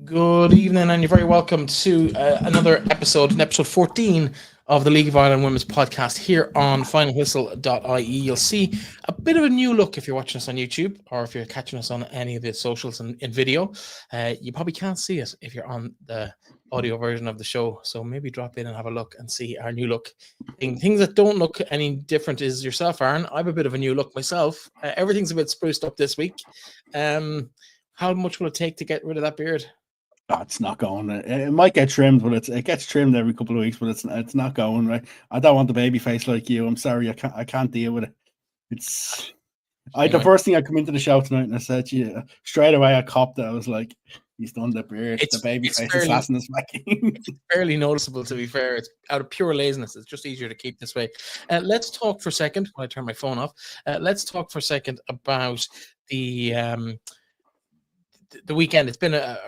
Good evening, and you're very welcome to another episode 14 of the League of Ireland Women's podcast here on FinalWhistle.ie. You'll see a bit of a new look if you're watching us on YouTube or if you're catching us on any of the socials in video. You probably can't see it if you're on the audio version of the show, so maybe drop in and have a look and see our new look. Things that don't look any different is yourself, Aaron. I have a bit of a new look myself. Everything's a bit spruced up this week. How much will it take to get rid of that beard? Oh, it's not going. It might get trimmed, but it gets trimmed every couple of weeks. But it's not going right. I don't want the baby face like you. I'm sorry, I can't deal with it. It's the first thing I come into the show tonight and I said to you straight away. I copped it. I was like, he's done the beard. The baby face assassin is back. It's barely noticeable, to be fair. It's out of pure laziness. It's just easier to keep this way. Let's talk for a second. When I turn my phone off, let's talk for a second about the weekend. It's been a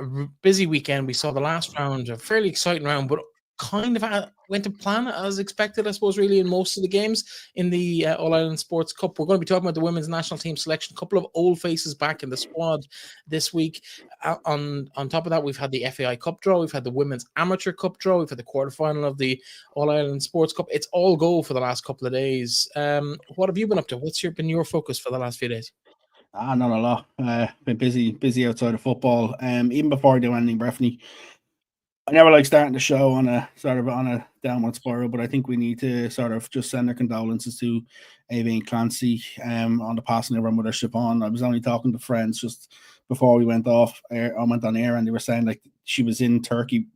busy weekend. We saw the last round, a fairly exciting round, but kind of went to plan as expected, I suppose, really, in most of the games in the All-Ireland Sports Cup. We're going to be talking about the women's national team selection, a couple of old faces back in the squad this week. On top of that, we've had the FAI Cup draw, we've had the Women's Amateur Cup draw, we've had the quarterfinal of the All-Ireland Sports Cup. It's all go for the last couple of days. What have you been up to? What's been your focus for the last few days? Not a lot. Been busy outside of football. Even before I do anything, Breifne, I never like starting the show on a downward spiral, but I think we need to sort of just send our condolences to Aoibhinn and Clancy on the passing of our mother Siobhan. I was only talking to friends just before we went on air, and they were saying like she was in Turkey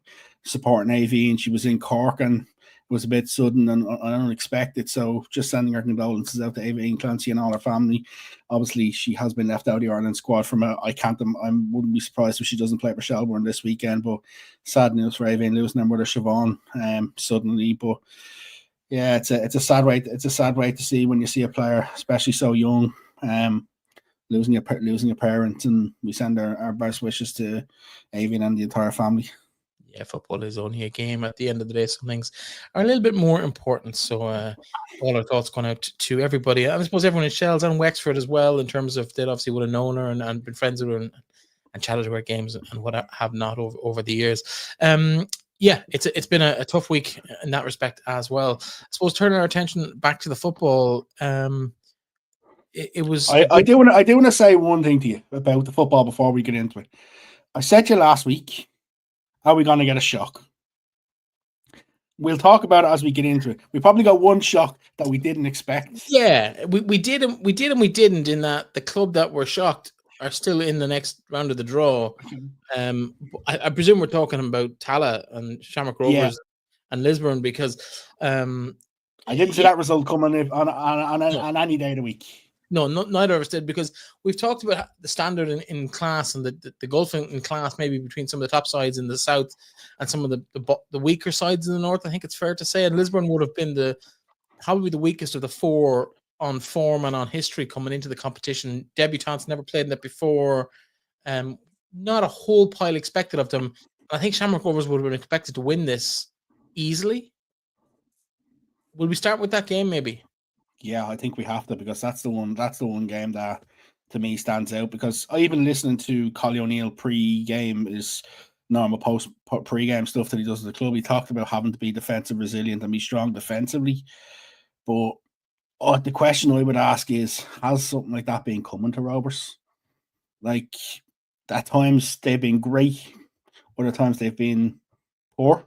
supporting Aoibhinn, and she was in Cork, and it was a bit sudden and unexpected. So just sending our condolences out to Aoibhinn, Clancy, and all her family. Obviously, she has been left out of the Ireland squad from I wouldn't be surprised if she doesn't play for Shelbourne this weekend. But sad news for Aoibhinn losing her mother Siobhan suddenly. But yeah, it's a sad way. It's a sad way to see when you see a player, especially so young, losing a parent. And we send our best wishes to Aoibhinn and the entire family. Yeah, football is only a game. At the end of the day, some things are a little bit more important. So all our thoughts going out to everybody. And I suppose everyone in Shells and Wexford as well, in terms of they obviously would have known her and been friends with her and chatted to her games and what have not over the years. Yeah, it's been a tough week in that respect as well. I suppose turning our attention back to the football, it was. I do want to say one thing to you about the football before we get into it. I said to you last week, are we going to get a shock? We'll talk about it as we get into it. We probably got one shock that we didn't expect. Yeah, we did and we didn't, in that the club that were shocked are still in the next round of the draw. I presume we're talking about Tala and Shamrock Rovers and Lisburn, because I didn't see that result coming on any day of the week. No, neither of us did, because we've talked about the standard in class and the gulf in class, maybe between some of the top sides in the south and some of the weaker sides in the north. I think it's fair to say, and Lisburn would have been probably the weakest of the four on form and on history coming into the competition. Debutants, never played in it before. Not a whole pile expected of them. I think Shamrock Rovers would have been expected to win this easily. Will we start with that game, maybe? Yeah, I think we have to, because that's the one game that to me stands out, because even listening to Collie O'Neill pre-game is normal pre-game stuff that he does at the club. He talked about having to be defensive resilient and be strong defensively. But the question I would ask is, has something like that been coming to Rovers? Like, at times they've been great, other times they've been poor.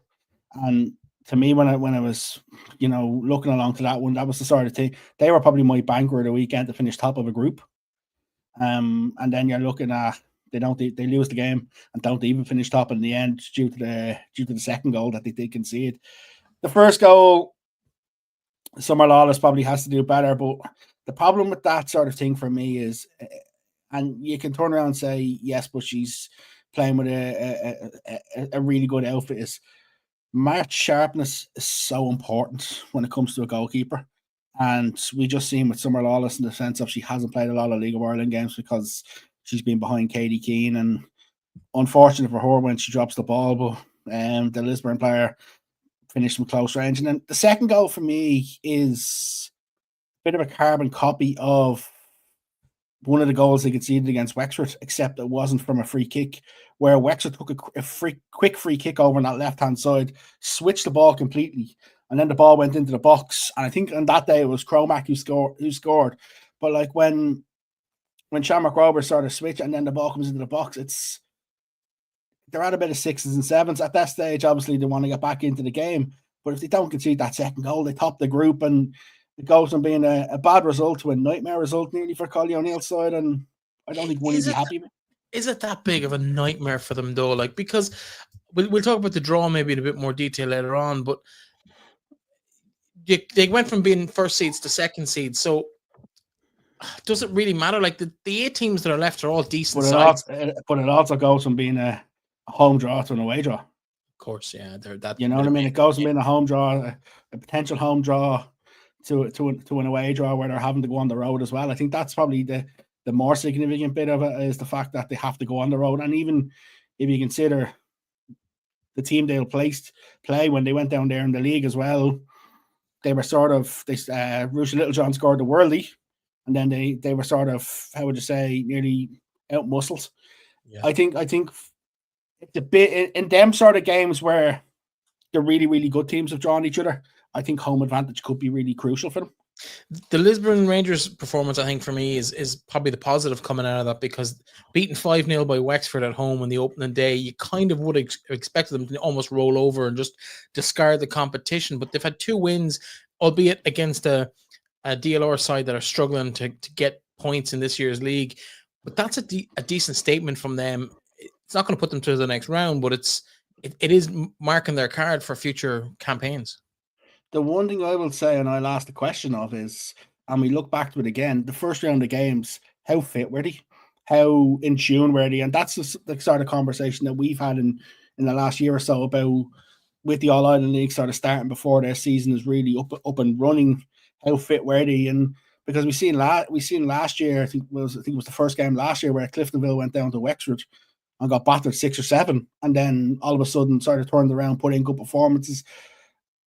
And to me, when I was, looking along to that one, that was the sort of thing. They were probably my banker of the weekend to finish top of a group. And then you're looking at they lose the game and don't even finish top in the end due to the second goal that they did concede. The first goal, Summer Lawless probably has to do better, but the problem with that sort of thing for me is, and you can turn around and say yes, but she's playing with a really good outfit, is match sharpness is so important when it comes to a goalkeeper. And we just seen with Summer Lawless in the sense of she hasn't played a lot of League of Ireland games because she's been behind Katie Keane, and unfortunate for her when she drops the ball, but the Lisburn player finished from close range. And then the second goal for me is a bit of a carbon copy of one of the goals they conceded against Wexford, except it wasn't from a free kick, where Wexford took a quick free kick over on that left-hand side, switched the ball completely, and then the ball went into the box. And I think on that day it was Cromack who scored. But like when Shamrock Rovers sort of switch and then the ball comes into the box, they're at a bit of 6s and 7s. At that stage, obviously, they want to get back into the game. But if they don't concede that second goal, they top the group, and it goes from being a bad result to a nightmare result nearly for Collie O'Neill's side. And I don't think one would be happy with it. Is it that big of a nightmare for them, though? Like, because we'll talk about the draw maybe in a bit more detail later on, but they went from being first seeds to second seeds. So does it really matter? Like, the 8 teams that are left are all decent sides. But it also goes from being a home draw to an away draw. Of course, yeah. They're that. You know what I mean? It goes from being a home draw, a potential home draw, to an away draw where they're having to go on the road as well. I think that's probably the more significant bit of it, is the fact that they have to go on the road. And even if you consider the team they'll play when they went down there in the league as well, they were sort of Russia Littlejohn scored the Worley, and then they were sort of, how would you say, nearly out muscled. Yeah. I think it's a bit in them sort of games where the really, really good teams have drawn each other. I think home advantage could be really crucial for them. The Lisbon Rangers performance, I think, for me is probably the positive coming out of that, because beaten 5-0 by Wexford at home on the opening day, you kind of would expect them to almost roll over and just discard the competition. But they've had 2 wins, albeit against a DLR side that are struggling to get points in this year's league. But that's a decent statement from them. It's not going to put them to the next round, but it is marking their card for future campaigns. The one thing I will say, and I'll ask the question of, is, and we look back to it again, the first round of games, how fit were they? How in tune were they? And that's the sort of conversation that we've had in the last year or so about, with the All-Ireland League sort of starting before their season is really up and running, how fit were they? And because we seen last year, I think it was the first game last year where Cliftonville went down to Wexford and got battered 6 or 7, and then all of a sudden sort of turned around, put in good performances.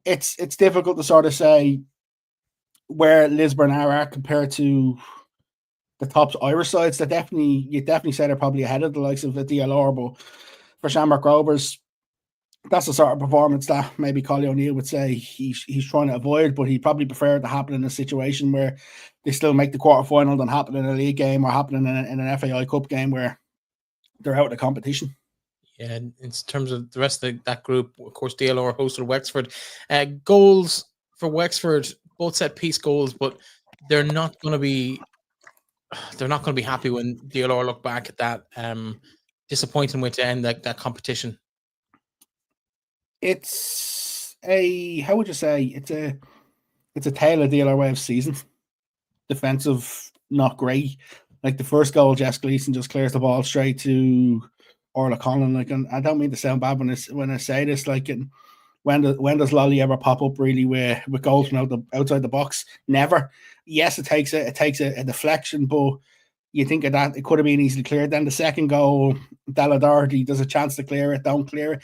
It's difficult to sort of say where Lisburn are at compared to the top Irish sides. You definitely say they're probably ahead of the likes of the DLR, but for Shamrock Rovers, that's the sort of performance that maybe Collie O'Neill would say he's trying to avoid, but he'd probably prefer it to happen in a situation where they still make the quarterfinal than happen in a league game or happen in an FAI Cup game where they're out of the competition. Yeah, in terms of the rest of that group, of course, DLR hosted Wexford. Goals for Wexford, both set piece goals, but they're not going to be happy when DLR look back at that disappointing way to end that competition. It's how would you say, it's a tale of DLR way of season. Defensive, not great. Like the first goal, Jess Gleeson just clears the ball straight to Orla Conlon. Like, and I don't mean to sound bad when I say this. Like, when does Lolly ever pop up really with goals from outside the box? Never. Yes, it takes a deflection, but you think of that, it could have been easily cleared. Then the second goal, Daladorty does a chance to clear it, don't clear it.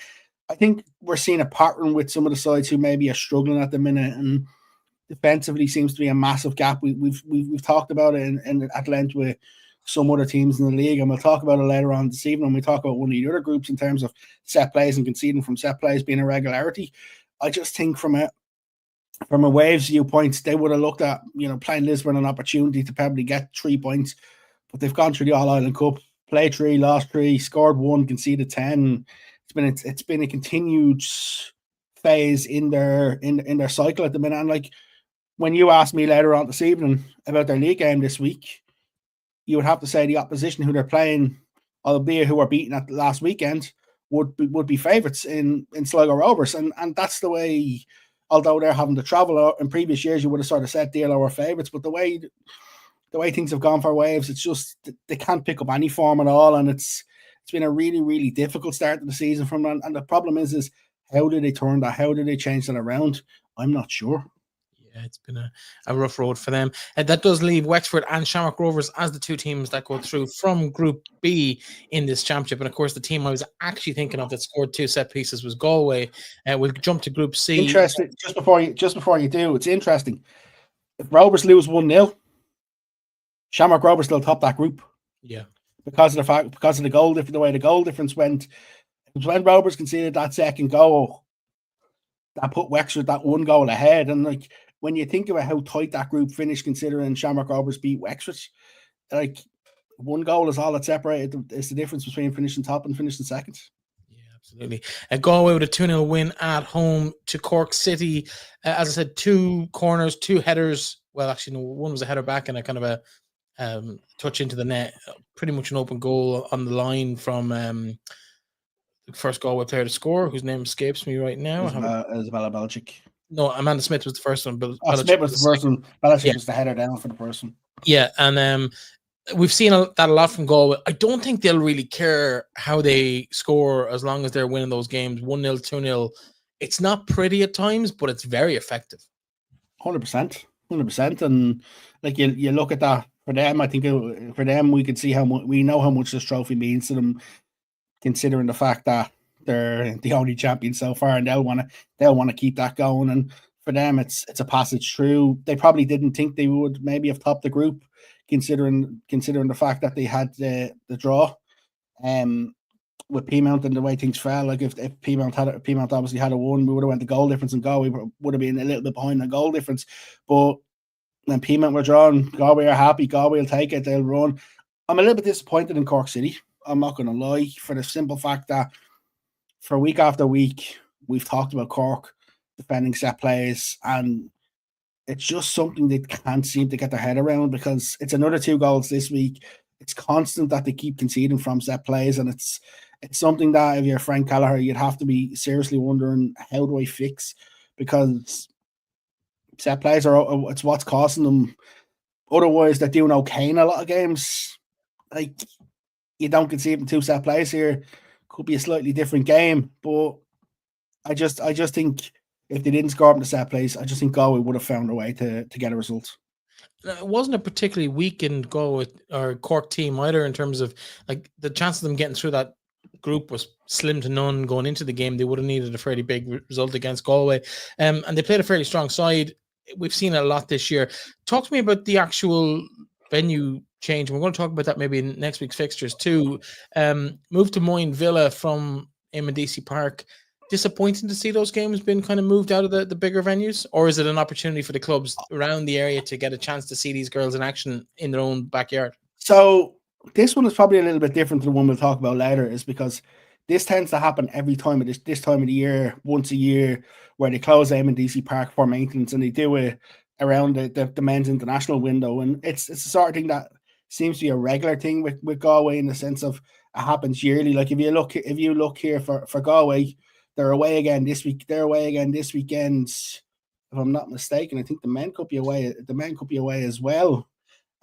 I think we're seeing a pattern with some of the sides who maybe are struggling at the minute, and defensively seems to be a massive gap. We've talked about it in at length with some other teams in the league, and we'll talk about it later on this evening when we talk about one of the other groups in terms of set plays and conceding from set plays being a regularity. I just think from a Waves viewpoint, they would have looked at, playing Lisbon an opportunity to probably get 3 points, but they've gone through the All-Ireland Cup, played 3, lost 3, scored 1, conceded 10. It's been a continued phase in their cycle at the minute. And like, when you ask me later on this evening about their league game this week, you would have to say the opposition who they're playing, albeit who were beaten at the last weekend, would be favourites in Sligo Rovers. And that's the way, although they're having to travel in previous years, you would have sort of said DLR were favourites. But the way things have gone for Waves, it's just they can't pick up any form at all. And it's been a really, really difficult start to the season from them. And the problem is how did they turn that? How did they change that around? I'm not sure. Yeah, it's been a rough road for them. And that does leave Wexford and Shamrock Rovers as the 2 teams that go through from Group B in this championship. And of course, the team I was actually thinking of that scored 2 set pieces was Galway. We'll jump to Group C. Interesting. Just before you do, it's interesting. If Rovers lose 1-0, Shamrock Rovers still top that group. Yeah. Because of the goal difference, the way the goal difference went. It was when Rovers conceded that second goal that put Wexford that one goal ahead. And like when you think about how tight that group finished, considering Shamrock Rovers beat Wexford, like one goal is all that separated. It's the difference between finishing top and finishing second. Yeah, absolutely. Galway with a 2-0 win at home to Cork City. As I said, 2 corners, 2 headers. Well, actually, no, one was a header back and a kind of a touch into the net. Pretty much an open goal on the line from the first Galway player to score, whose name escapes me right now. Isabella Belichick. No, Amanda Smith was the first one. But Smith was the first one. Belichick was the header down for the person. Yeah, and we've seen that a lot from Galway. I don't think they'll really care how they score as long as they're winning those games 1-0, 2-0. It's not pretty at times, but it's very effective. 100%. And like you look at that for them, I think for them we can see we know how much this trophy means to them, considering the fact that they're the only champion so far, and they'll want to keep that going. And for them, it's a passage through. They probably didn't think they would maybe have topped the group, considering the fact that they had the draw, with Peamount and the way things fell. Like if Peamount obviously had a won, we would have went the goal difference, and Galway would have been a little bit behind the goal difference. But when Peamount were drawn, Galway are happy. Galway will take it. They'll run. I'm a little bit disappointed in Cork City. I'm not going to lie, for the simple fact that for week after week we've talked about Cork defending set plays, and it's just something they can't seem to get their head around, because it's another 2 goals this week. It's constant that they keep conceding from set plays, and it's something that if you're Frank Callagher, you'd have to be seriously wondering, how do I fix? Because set plays it's what's costing them. Otherwise, they're doing okay in a lot of games. Like, you don't concede in 2 set plays here. Could be a slightly different game, but I just think if they didn't score up in the set plays, I just think Galway would have found a way to get a result. It wasn't a particularly weakened Galway or Cork team either, in terms of like the chance of them getting through that group was slim to none going into the game. They would have needed a fairly big result against Galway, and they played a fairly strong side. We've seen it a lot this year. Talk to me about the actual venue change. We're going to talk about that maybe in next week's fixtures too. Moved to Moyne Villa from Eamon Park. Disappointing to see those games being kind of moved out of the bigger venues, or is it an opportunity for the clubs around the area to get a chance to see these girls in action in their own backyard? So this one is probably a little bit different to the one we'll talk about later, is because this tends to happen every time of this time of the year, once a year, where they close Eamon Park for maintenance, and they do it around the men's international window. And it's the sort of thing that seems to be a regular thing with Galway, in the sense of it happens yearly. Like if you look here for Galway, they're away again this week. They're away again this weekend, if I'm not mistaken. I think the men could be away. The men could be away as well.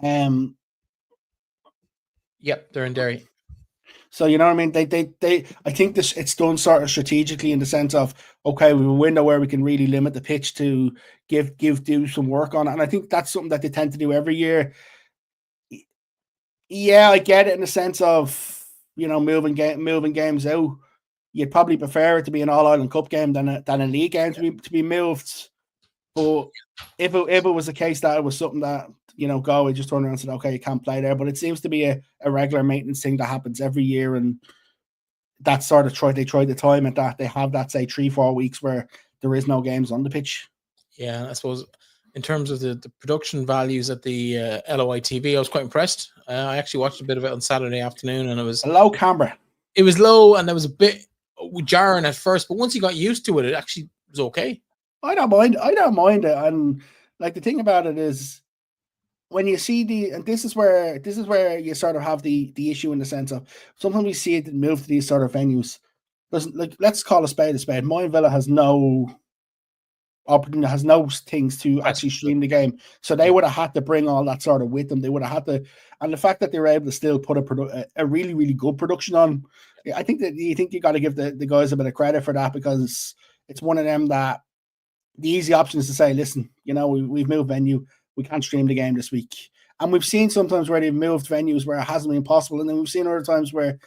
Yep, they're in Derry. So you know what I mean? They I think it's done sort of strategically, in the sense of, okay, we have a window where we can really limit the pitch to do some work on it. And I think that's something that they tend to do every year. Yeah, I get it in the sense of, you know, moving games out. You'd probably prefer it to be an All-Ireland Cup game than a league game to be moved. But if it was a case that it was something that, you know, Galway just turned around and said, okay, you can't play there. But it seems to be a regular maintenance thing that happens every year. And that's sort of they try to time it that they have that, say, 3-4 weeks where there is no games on the pitch. Yeah, I suppose in terms of the production values at the LOI TV, I was quite impressed. I actually watched a bit of it on Saturday afternoon, and it was a low camera. It was low, and there was a bit jarring at first, but once you got used to it, it actually was okay. I don't mind it. And like, the thing about it is, when you see and this is where you sort of have the issue, in the sense of sometimes we see it move to these sort of venues. Like, let's call a spade a spade. Moyne Villa has no opportunity, has no things to actually stream the game, so they would have had to bring all that sort of with them. They would have had to, and the fact that they were able to still put a really, really good production on, I think you got to give the guys a bit of credit for that, because it's one of them that the easy option is to say, listen, you know, we've moved venue, we can't stream the game this week. And we've seen sometimes where they've moved venues where it hasn't been possible, and then we've seen other times where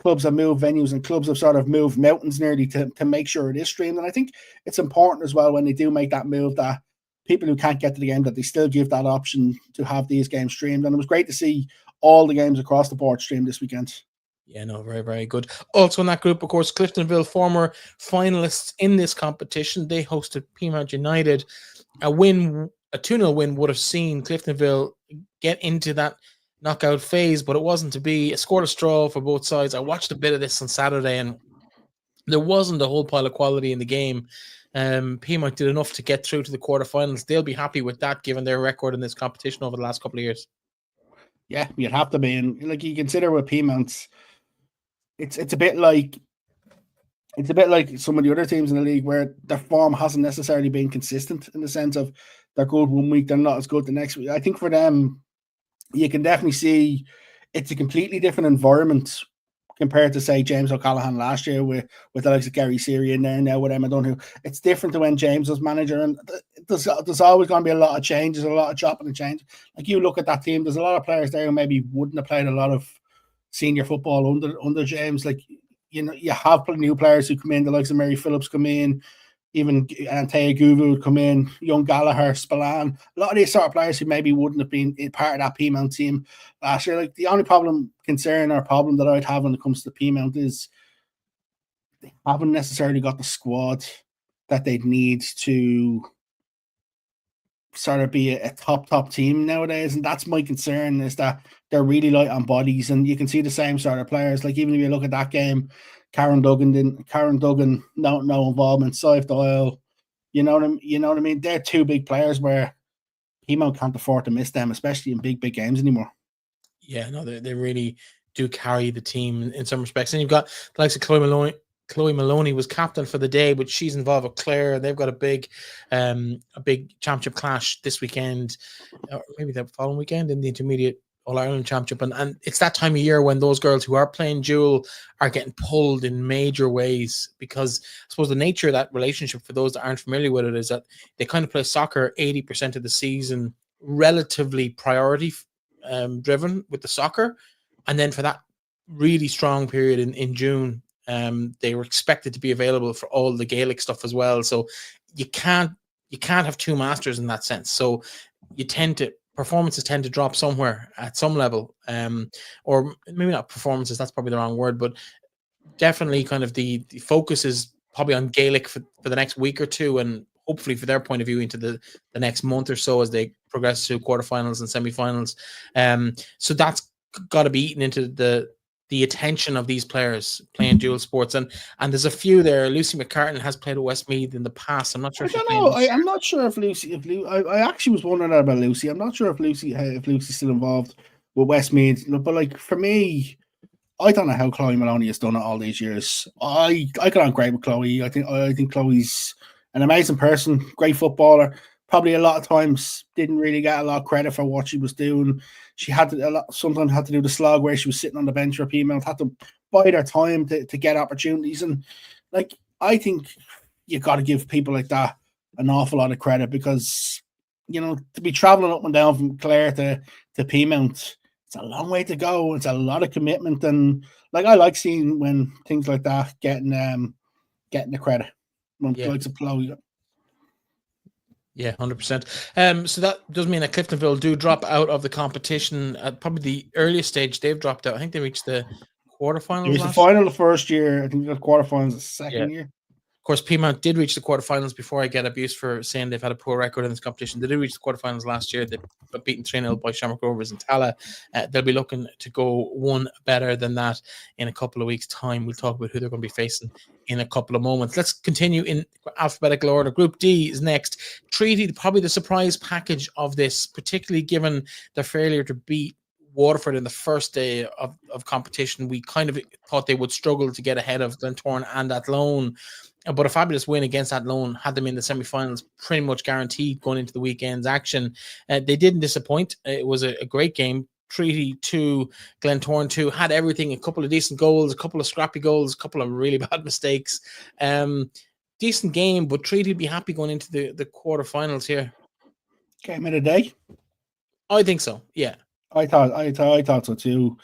clubs have moved venues and clubs have sort of moved mountains nearly to make sure it is streamed. And I think it's important as well, when they do make that move, that people who can't get to the game, that they still give that option to have these games streamed. And it was great to see all the games across the board streamed this weekend. Yeah, no, very, very good. Also in that group, of course, Cliftonville, former finalists in this competition. They hosted Peamount United. A 2-0 win would have seen Cliftonville get into that knockout phase, but it wasn't to be. It scored a straw for both sides. I watched a bit of this on Saturday, and there wasn't a whole pile of quality in the game. Peamount did enough to get through to the quarterfinals. They'll be happy with that, given their record in this competition over the last couple of years. Yeah, you'd have to be. And like, you consider with Peamount's, it's a bit like some of the other teams in the league where their form hasn't necessarily been consistent, in the sense of they're good one week, they're not as good the next week. I think for them, you can definitely see it's a completely different environment compared to, say, James O'Callaghan last year with the likes of Gary Seary in there now with Emma Dunhu. It's different to when James was manager, and there's always going to be a lot of changes, a lot of chopping and change. Like, you look at that team, there's a lot of players there who maybe wouldn't have played a lot of senior football under James. Like, you know, you have new players who come in, the likes of Mary Phillips come in, even Antea Guvu would come in, young Gallagher, Spillane, a lot of these sort of players who maybe wouldn't have been part of that Peamount team last year. Like, the only problem that I'd have when it comes to Peamount is they haven't necessarily got the squad that they'd need to sort of be a top team nowadays. And that's my concern, is that they're really light on bodies, and you can see the same sort of players. Like, even if you look at that game, Karen Duggan, no involvement. Sive Doyle, you know what I mean? They're two big players where Peamount can't afford to miss them, especially in big games anymore. Yeah, no, they really do carry the team in some respects. And you've got the likes of Chloe Maloney. Chloe Maloney was captain for the day, but she's involved with Clare. They've got a big championship clash this weekend, or maybe the following weekend in the intermediate All-Ireland Championship. And it's that time of year when those girls who are playing dual are getting pulled in major ways, because I suppose the nature of that relationship, for those that aren't familiar with it, is that they kind of play soccer 80% of the season, relatively priority driven with the soccer. And then for that really strong period in June, they were expected to be available for all the Gaelic stuff as well. So you can't have two masters in that sense. So performances tend to drop somewhere at some level, or maybe not performances, that's probably the wrong word, but definitely kind of the focus is probably on Gaelic for the next week or two, and hopefully for their point of view into the next month or so as they progress to quarterfinals and semifinals. So that's got to be eaten into the attention of these players playing dual sports, and there's a few there. Lucy McCartan has played at Westmeath in the past. I'm not sure. I'm not sure if Lucy. I actually was wondering about Lucy. I'm not sure if Lucy's still involved with Westmeath. But like, for me, I don't know how Chloe Maloney has done it all these years. I got on great with Chloe. I think Chloe's an amazing person, great footballer. Probably a lot of times didn't really get a lot of credit for what she was doing. She sometimes had to do the slog where she was sitting on the bench for Peamount, had to bide her time to get opportunities. And like, I think you got to give people like that an awful lot of credit, because, you know, to be traveling up and down from Clare to Peamount, it's a long way to go. It's a lot of commitment, and like, I like seeing when things like that getting the credit. Like to Chloe. Yeah, 100%. So that does mean that Cliftonville do drop out of the competition at probably the earliest stage. They've dropped out. I think they reached the quarterfinals. It was the final the first year. I think they got quarterfinals the second year. Of course, Peamount did reach the quarterfinals before I get abused for saying they've had a poor record in this competition. They did reach the quarterfinals last year. They got beaten 3-0 by Shamrock Rovers and Tala. They'll be looking to go one better than that in a couple of weeks' time. We'll talk about who they're going to be facing in a couple of moments. Let's continue in alphabetical order. Group D is next. Treaty, probably the surprise package of this, particularly given their failure to beat Waterford in the first day of competition. We kind of thought they would struggle to get ahead of Glentoran and Athlone, but a fabulous win against Athlone had them in the semi-finals pretty much guaranteed going into the weekend's action. They didn't disappoint. It was a great game. Treaty 2, Glentoran 2, had everything, a couple of decent goals, a couple of scrappy goals, a couple of really bad mistakes. Decent game, but Treaty would be happy going into the quarterfinals here. Game of the day? I think so, yeah. I thought so too.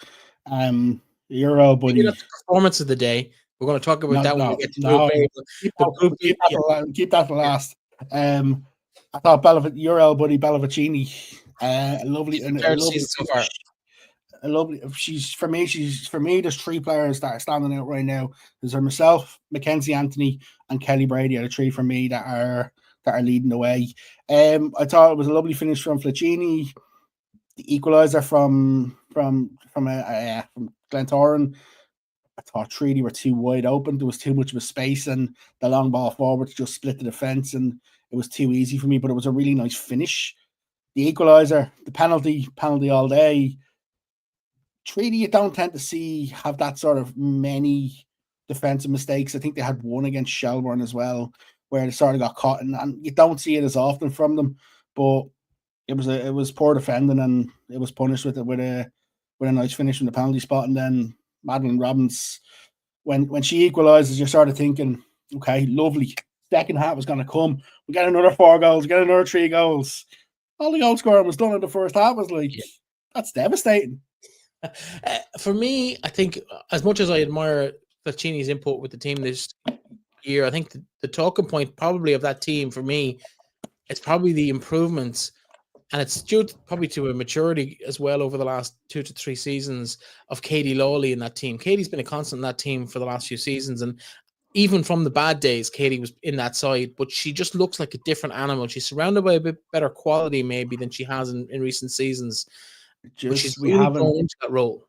Euro, buddy. Maybe not the performance of the day. We're going to talk about that when we get to Group A. Keep that for last. I thought your old buddy Ballavicini, a lovely season so far. A lovely. She's for me. There's three players that are standing out right now. There's myself, Mackenzie Anthony, and Kelly Brady are the three for me that are leading the way. I thought it was a lovely finish from Flaccini. The equaliser from Glentoran. I thought Treaty were too wide open. There was too much of a space, and the long ball forward just split the defence, and it was too easy for me. But it was a really nice finish. The equaliser, the penalty all day. Treaty, you don't tend to see have that sort of many defensive mistakes. I think they had one against Shelbourne as well, where they sort of got caught, and you don't see it as often from them. But it was poor defending, and it was punished with a nice finish from the penalty spot. And then Madeline Robbins, when she equalises, you're sort of thinking, okay, lovely. Second half was going to come. We get another 4 goals, we get another 3 goals. All the goal scoring was done in the first half. I was like, that's devastating. For me, I think as much as I admire Flaccini's input with the team this year, I think the talking point probably of that team for me, it's probably the improvements, and it's due probably to a maturity as well over the last 2 to 3 seasons of Katie Lawley in that team. Katie's been a constant in that team for the last few seasons, and even from the bad days, Katie was in that side, but she just looks like a different animal. She's surrounded by a bit better quality maybe than she has in recent seasons. We haven't gone into that role.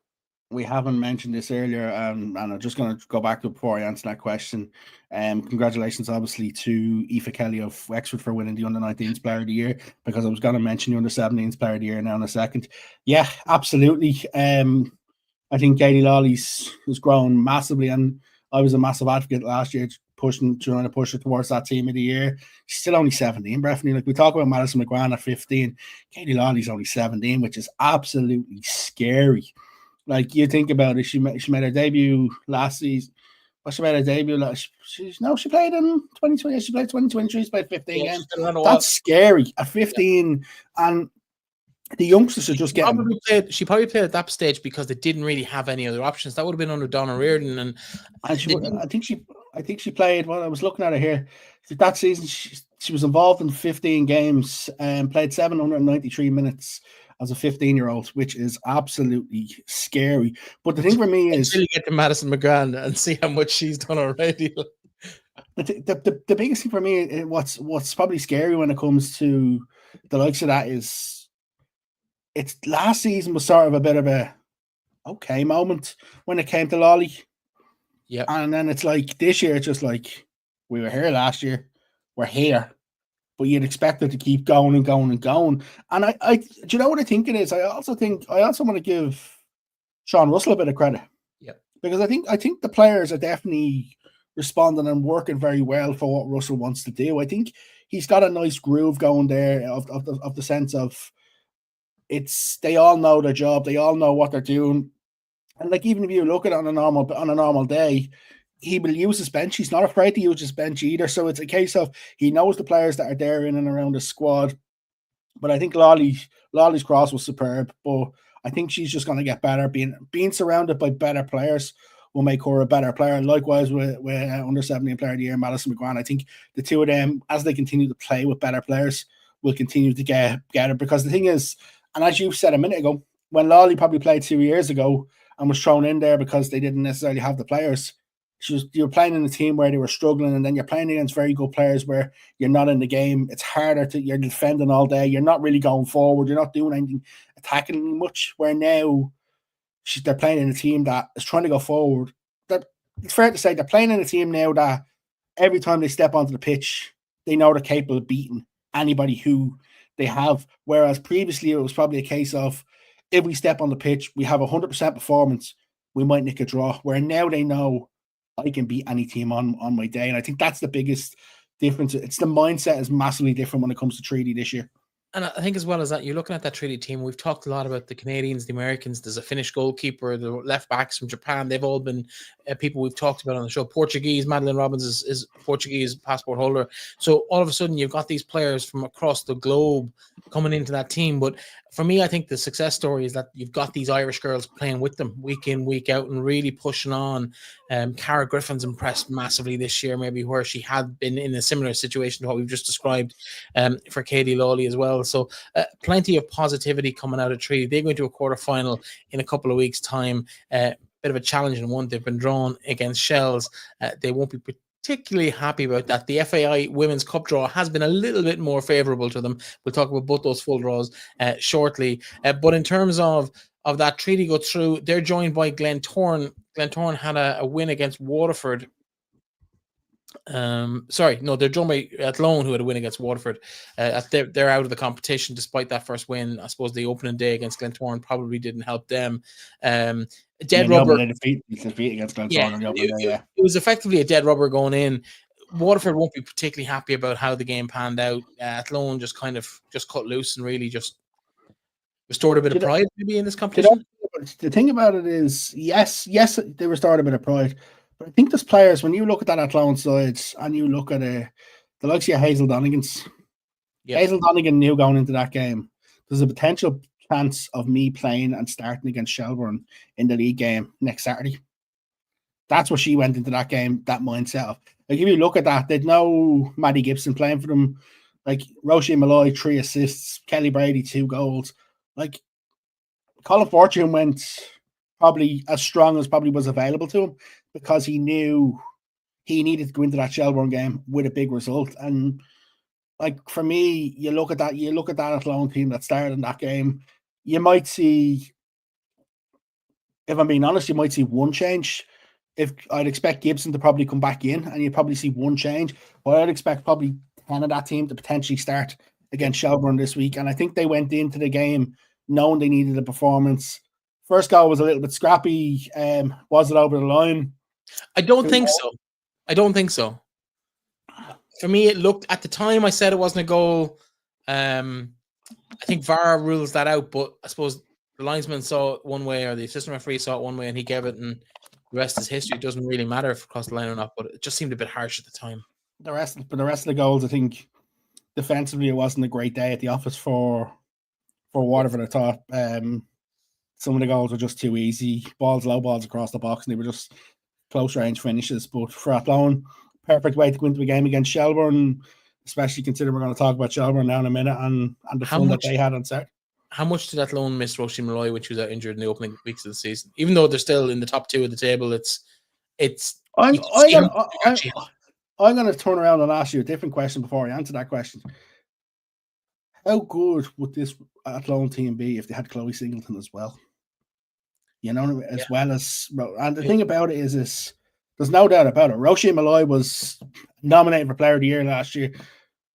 We haven't mentioned this earlier, and I'm just going to go back to before I answer that question. Congratulations, obviously, to Aoife Kelly of Wexford for winning the Under-19s Player of the Year, because I was going to mention the Under-17s Player of the Year now in a second. Yeah, absolutely. I think Katie Lawley's has grown massively, and I was a massive advocate last year trying to push her towards that team of the year. She's still only 17, Breifne. Like we talk about Madison McGrath at 15, Katie Lawley's only 17, which is absolutely scary. Like you think about it, she made her debut last season. Well, she made her debut last. She played in 2020. She played 2023. She played 15 games. That's scary at 15, and the youngsters are just getting. She probably played at that stage because they didn't really have any other options. That would have been under Donna Reardon, and I think she played. Well, I was looking at her here. That season, she was involved in 15 games and played 793 minutes as a 15-year-old, which is absolutely scary. But the thing for me is, until you get to Madison McGrath and see how much she's done already. The biggest thing for me, what's probably scary when it comes to the likes of that is, it's last season was sort of a bit of a okay moment when it came to Lawley. Yeah, and then it's like this year, it's just like we were here last year, we're here. But you'd expect it to keep going and going and going. And I do you know what I think it is? I also want to give Sean Russell a bit of credit. Yeah. Because I think the players are definitely responding and working very well for what Russell wants to do. I think he's got a nice groove going there of the sense of they all know their job, they all know what they're doing. And like even if you look at it on a normal day, he will use his bench. He's not afraid to use his bench either. So it's a case of he knows the players that are there in and around the squad. But I think Lawley's cross was superb. But I think she's just going to get better. Being surrounded by better players will make her a better player. Likewise with under 17 Player of the Year, Madison McGrath. I think the two of them, as they continue to play with better players, will continue to get it. Because the thing is, and as you said a minute ago, when Lawley probably played 2 years ago and was thrown in there because they didn't necessarily have the players, you're playing in a team where they were struggling, and then you're playing against very good players where you're not in the game. It's harder you're defending all day. You're not really going forward. You're not doing anything attacking much. Where now they're playing in a team that is trying to go forward. It's fair to say they're playing in a team now that every time they step onto the pitch, they know they're capable of beating anybody who they have. Whereas previously it was probably a case of, if we step on the pitch, we have 100% performance, we might nick a draw. Where now they know, I can beat any team on my day. And I think that's the biggest difference. It's the mindset is massively different when it comes to Treaty this year. And I think as well as that, you're looking at that Treaty team. We've talked a lot about the Canadians, the Americans. There's a Finnish goalkeeper, the left backs from Japan. They've all been people we've talked about on the show. Portuguese, Madeline Robbins is Portuguese passport holder. So all of a sudden you've got these players from across the globe coming into that team. But for me, I think the success story is that you've got these Irish girls playing with them week in, week out, and really pushing on. Cara Griffin's impressed massively this year, maybe where she had been in a similar situation to what we've just described for Katie Lawley as well. So plenty of positivity coming out of Treaty. They go into a quarterfinal in a couple of weeks' time. Bit of a challenging one. They've been drawn against Shells. They won't be particularly happy about that. The FAI Women's Cup draw has been a little bit more favourable to them. We'll talk about both those full draws shortly. But in terms of that, Treaty go through. They're joined by Glentoran. Glentoran had a win against Waterford. They're joined by Athlone, who had a win against Waterford. They're out of the competition despite that first win. I suppose the opening day against Glentoran probably didn't help them. Dead rubber. Defeat against Glentoran. It was effectively a dead rubber going in. Waterford won't be particularly happy about how the game panned out. Athlone just cut loose and really just restored a bit of pride maybe in this competition. The thing about it is, yes, they restored a bit of pride. But I think there's players, when you look at that Athlone side and you look at the likes of Hazel Donegan's. Yep. Hazel Donegan knew going into that game, there's a potential chance of me playing and starting against Shelbourne in the league game next Saturday. That's what she went into that game, that mindset of. Like, if you look at that, they'd know Maddie Gibson playing for them. Like, Roisin Molloy, 3 assists, Kelly Brady, 2 goals. Like, Colin Fortune went probably as strong as probably was available to him because he knew he needed to go into that Shelbourne game with a big result. And like, for me, you look at that Athlone team that started in that game, you might see, if I'm being honest, you might see one change. If I'd expect Gibson to probably come back in, and you'd probably see one change, but I'd expect probably 10 of that team to potentially start against Shelbourne this week. And I think they went into the game knowing they needed a performance. First goal was a little bit scrappy. Was it over the line? I don't think so. For me, it looked, at the time I said it wasn't a goal. I think VAR rules that out, but I suppose the linesman saw it one way or the assistant referee saw it one way and he gave it, and the rest is history. It doesn't really matter if it crossed the line or not, but it just seemed a bit harsh at the time. The rest of the goals, I think defensively it wasn't a great day at the office for Waterford. I thought some of the goals were just too easy. Low balls across the box, and they were just close range finishes. But for Athlone, perfect way to go into a game against Shelbourne, especially considering we're going to talk about Shelbourne now in a minute and the fun that they had on Saturday. How much did Athlone miss Roisin Molloy when she was out injured in the opening weeks of the season? Even though they're still in the top 2 of the table, I'm going to turn around and ask you a different question before I answer that question. How good would this Athlone team be if they had Chloe Singleton as well? You know, well as, and the thing about it is there's no doubt about it. Roisin Molloy was nominated for Player of the Year last year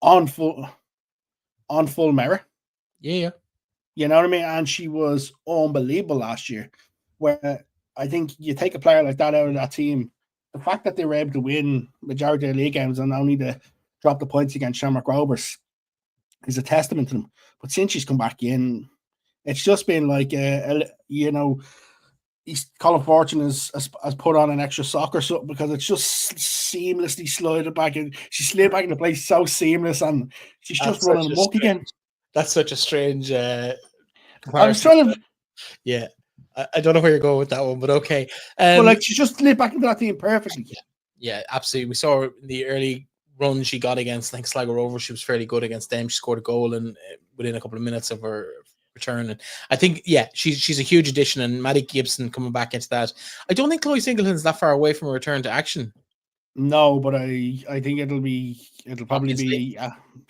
on full merit. Yeah. You know what I mean? And she was unbelievable last year. Where I think you take a player like that out of that team, the fact that they were able to win majority of the league games and only to drop the points against Shamrock Rovers is a testament to them. But since she's come back in, it's just been like, Colin Fortune has put on an extra sock or something, because it's just seamlessly slid back in. She slid back into place so seamless, and she's just running amok again. That's such a strange I was trying to... Yeah. I don't know where you're going with that one, but okay. She just slid back into that team perfectly. Yeah, absolutely. We saw her in the early run she got against, I think, Sligo Rovers. She was fairly good against them. She scored a goal and within a couple of minutes of her return. And I think, she's a huge addition, and Maddie Gibson coming back into that. I don't think Chloe Singleton's that far away from a return to action. No, but I think it'll probably be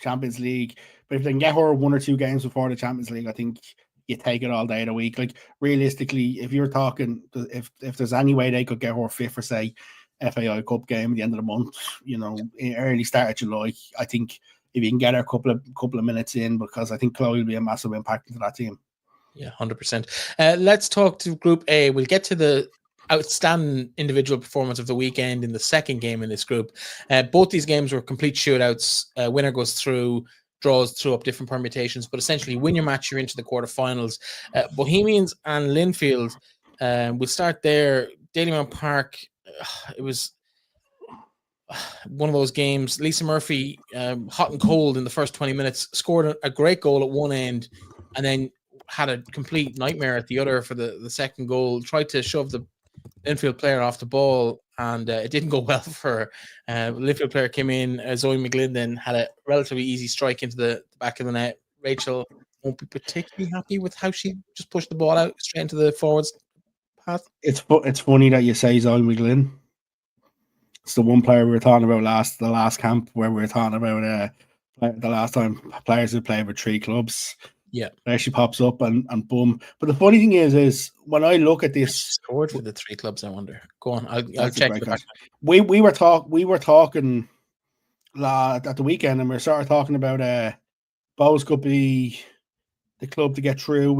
Champions League. But if they can get her 1 or 2 games before the Champions League, I think you take it all day of the week. Like, realistically, if you're talking, if there's any way they could get her fit for, say, FAI Cup game at the end of the month, early start of July, I think if you can get her a couple of minutes in, because I think Chloe will be a massive impact into that team. Yeah, 100%. Let's talk to Group A. We'll get to the outstanding individual performance of the weekend in the second game in this group. Both these games were complete shootouts. Winner goes through, draws through up different permutations, but essentially win your match, you're into the quarterfinals. Bohemians and Linfield. We'll start there. Dalymount Park. It was one of those games. Lisa Murphy, hot and cold in the first 20 minutes, scored a great goal at one end, and then had a complete nightmare at the other for the second goal. Tried to shove the Linfield player off the ball, and it didn't go well for her. Linfield player came in. Zoe McGlinden had a relatively easy strike into the back of the net. Rachel won't be particularly happy with how she just pushed the ball out straight into the forwards path. It's funny that you say Zoe McGlynn. It's the one player we were talking about the last camp where we were talking about the last time players who played with 3 clubs. Yeah, it actually pops up and boom. But the funny thing is when I look at this, she scored for the 3 clubs. I wonder. Go on, I'll check it. We were talking at the weekend, and we started talking about Bows could be the club to get through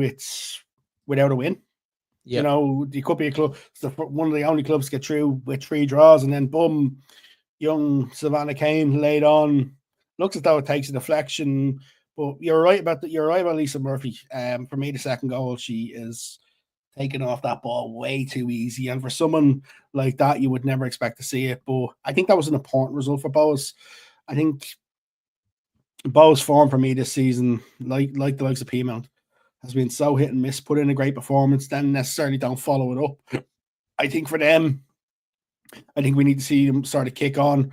without a win. Yep. You know, it could be a club, one of the only clubs to get through with 3 draws, and then boom, young Savannah Kane laid on. Looks as though it takes a deflection, but you're right about Lisa Murphy. For me, the second goal, she is taking off that ball way too easy, and for someone like that, you would never expect to see it. But I think that was an important result for Bows. I think Bows' form for me this season, like the likes of Piedmont, has been so hit and miss. Put in a great performance, then necessarily don't follow it up. I think for them, I think we need to see them start to kick on.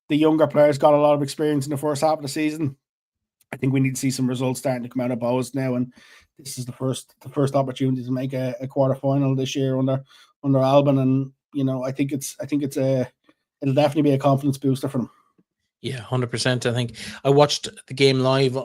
The younger players got a lot of experience in the first half of the season. I think we need to see some results starting to come out of Bows now, and this is the first opportunity to make a quarter final this year under Alban, and you know I think it'll definitely be a confidence booster for them. Yeah, 100%. I think I watched the game live,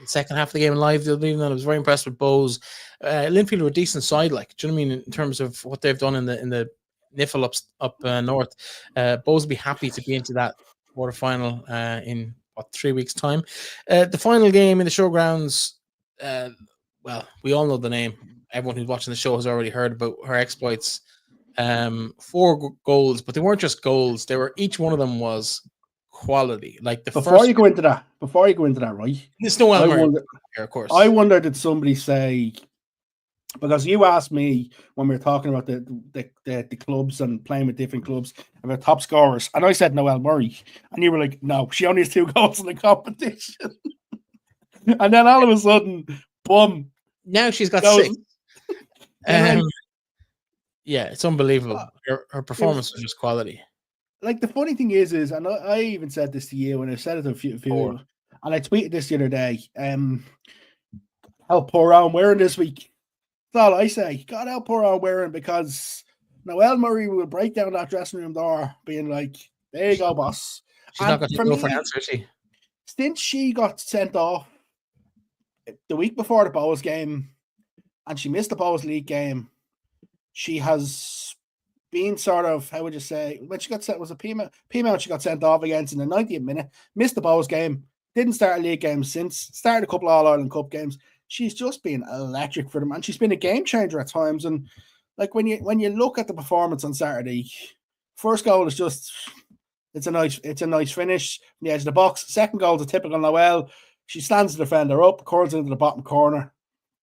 second half of the game live the other evening, and I was very impressed with Bows. Linfield were a decent side, like, do you know what I mean, in terms of what they've done in the Niffle up north. Bows will be happy to be into that quarter final in 3 weeks' time. The final game in the showgrounds. Well, we all know the name. Everyone who's watching the show has already heard about her exploits. 4 goals, but they weren't just goals. Each one of them was quality. Like before you go into that, right? It's Noel Murray here, of course. I wonder, did somebody say, because you asked me when we were talking about the clubs and playing with different clubs about top scorers, and I said Noel Murray, and you were like, no, she only has 2 goals in the competition. And then all of a sudden, boom, now she's got 6. Yeah, it's unbelievable. Her performance was just quality. Like, the funny thing is, and I even said this to you, and I said it to a few and I tweeted this the other day. Help poor Owen wearing this week. That's all I say. God help poor Owen wearing, because Noel Murray will break down that dressing room door, being like, "There you go, boss." She's not got to go for an answer, is she? Since she got sent off the week before the Bows game, and she missed the Bows League game, she has been sort of, how would you say, when she got sent, was a Piedmont she got sent off against in the 90th minute, missed the Bows game, didn't start a league game since, started a couple of All-Ireland Cup games. She's just been electric for them, and she's been a game changer at times. And like, when you look at the performance on Saturday, first goal is just, it's a nice finish from the edge of the box. Second goal is a typical Noel. She stands the defender up, curls into the bottom corner.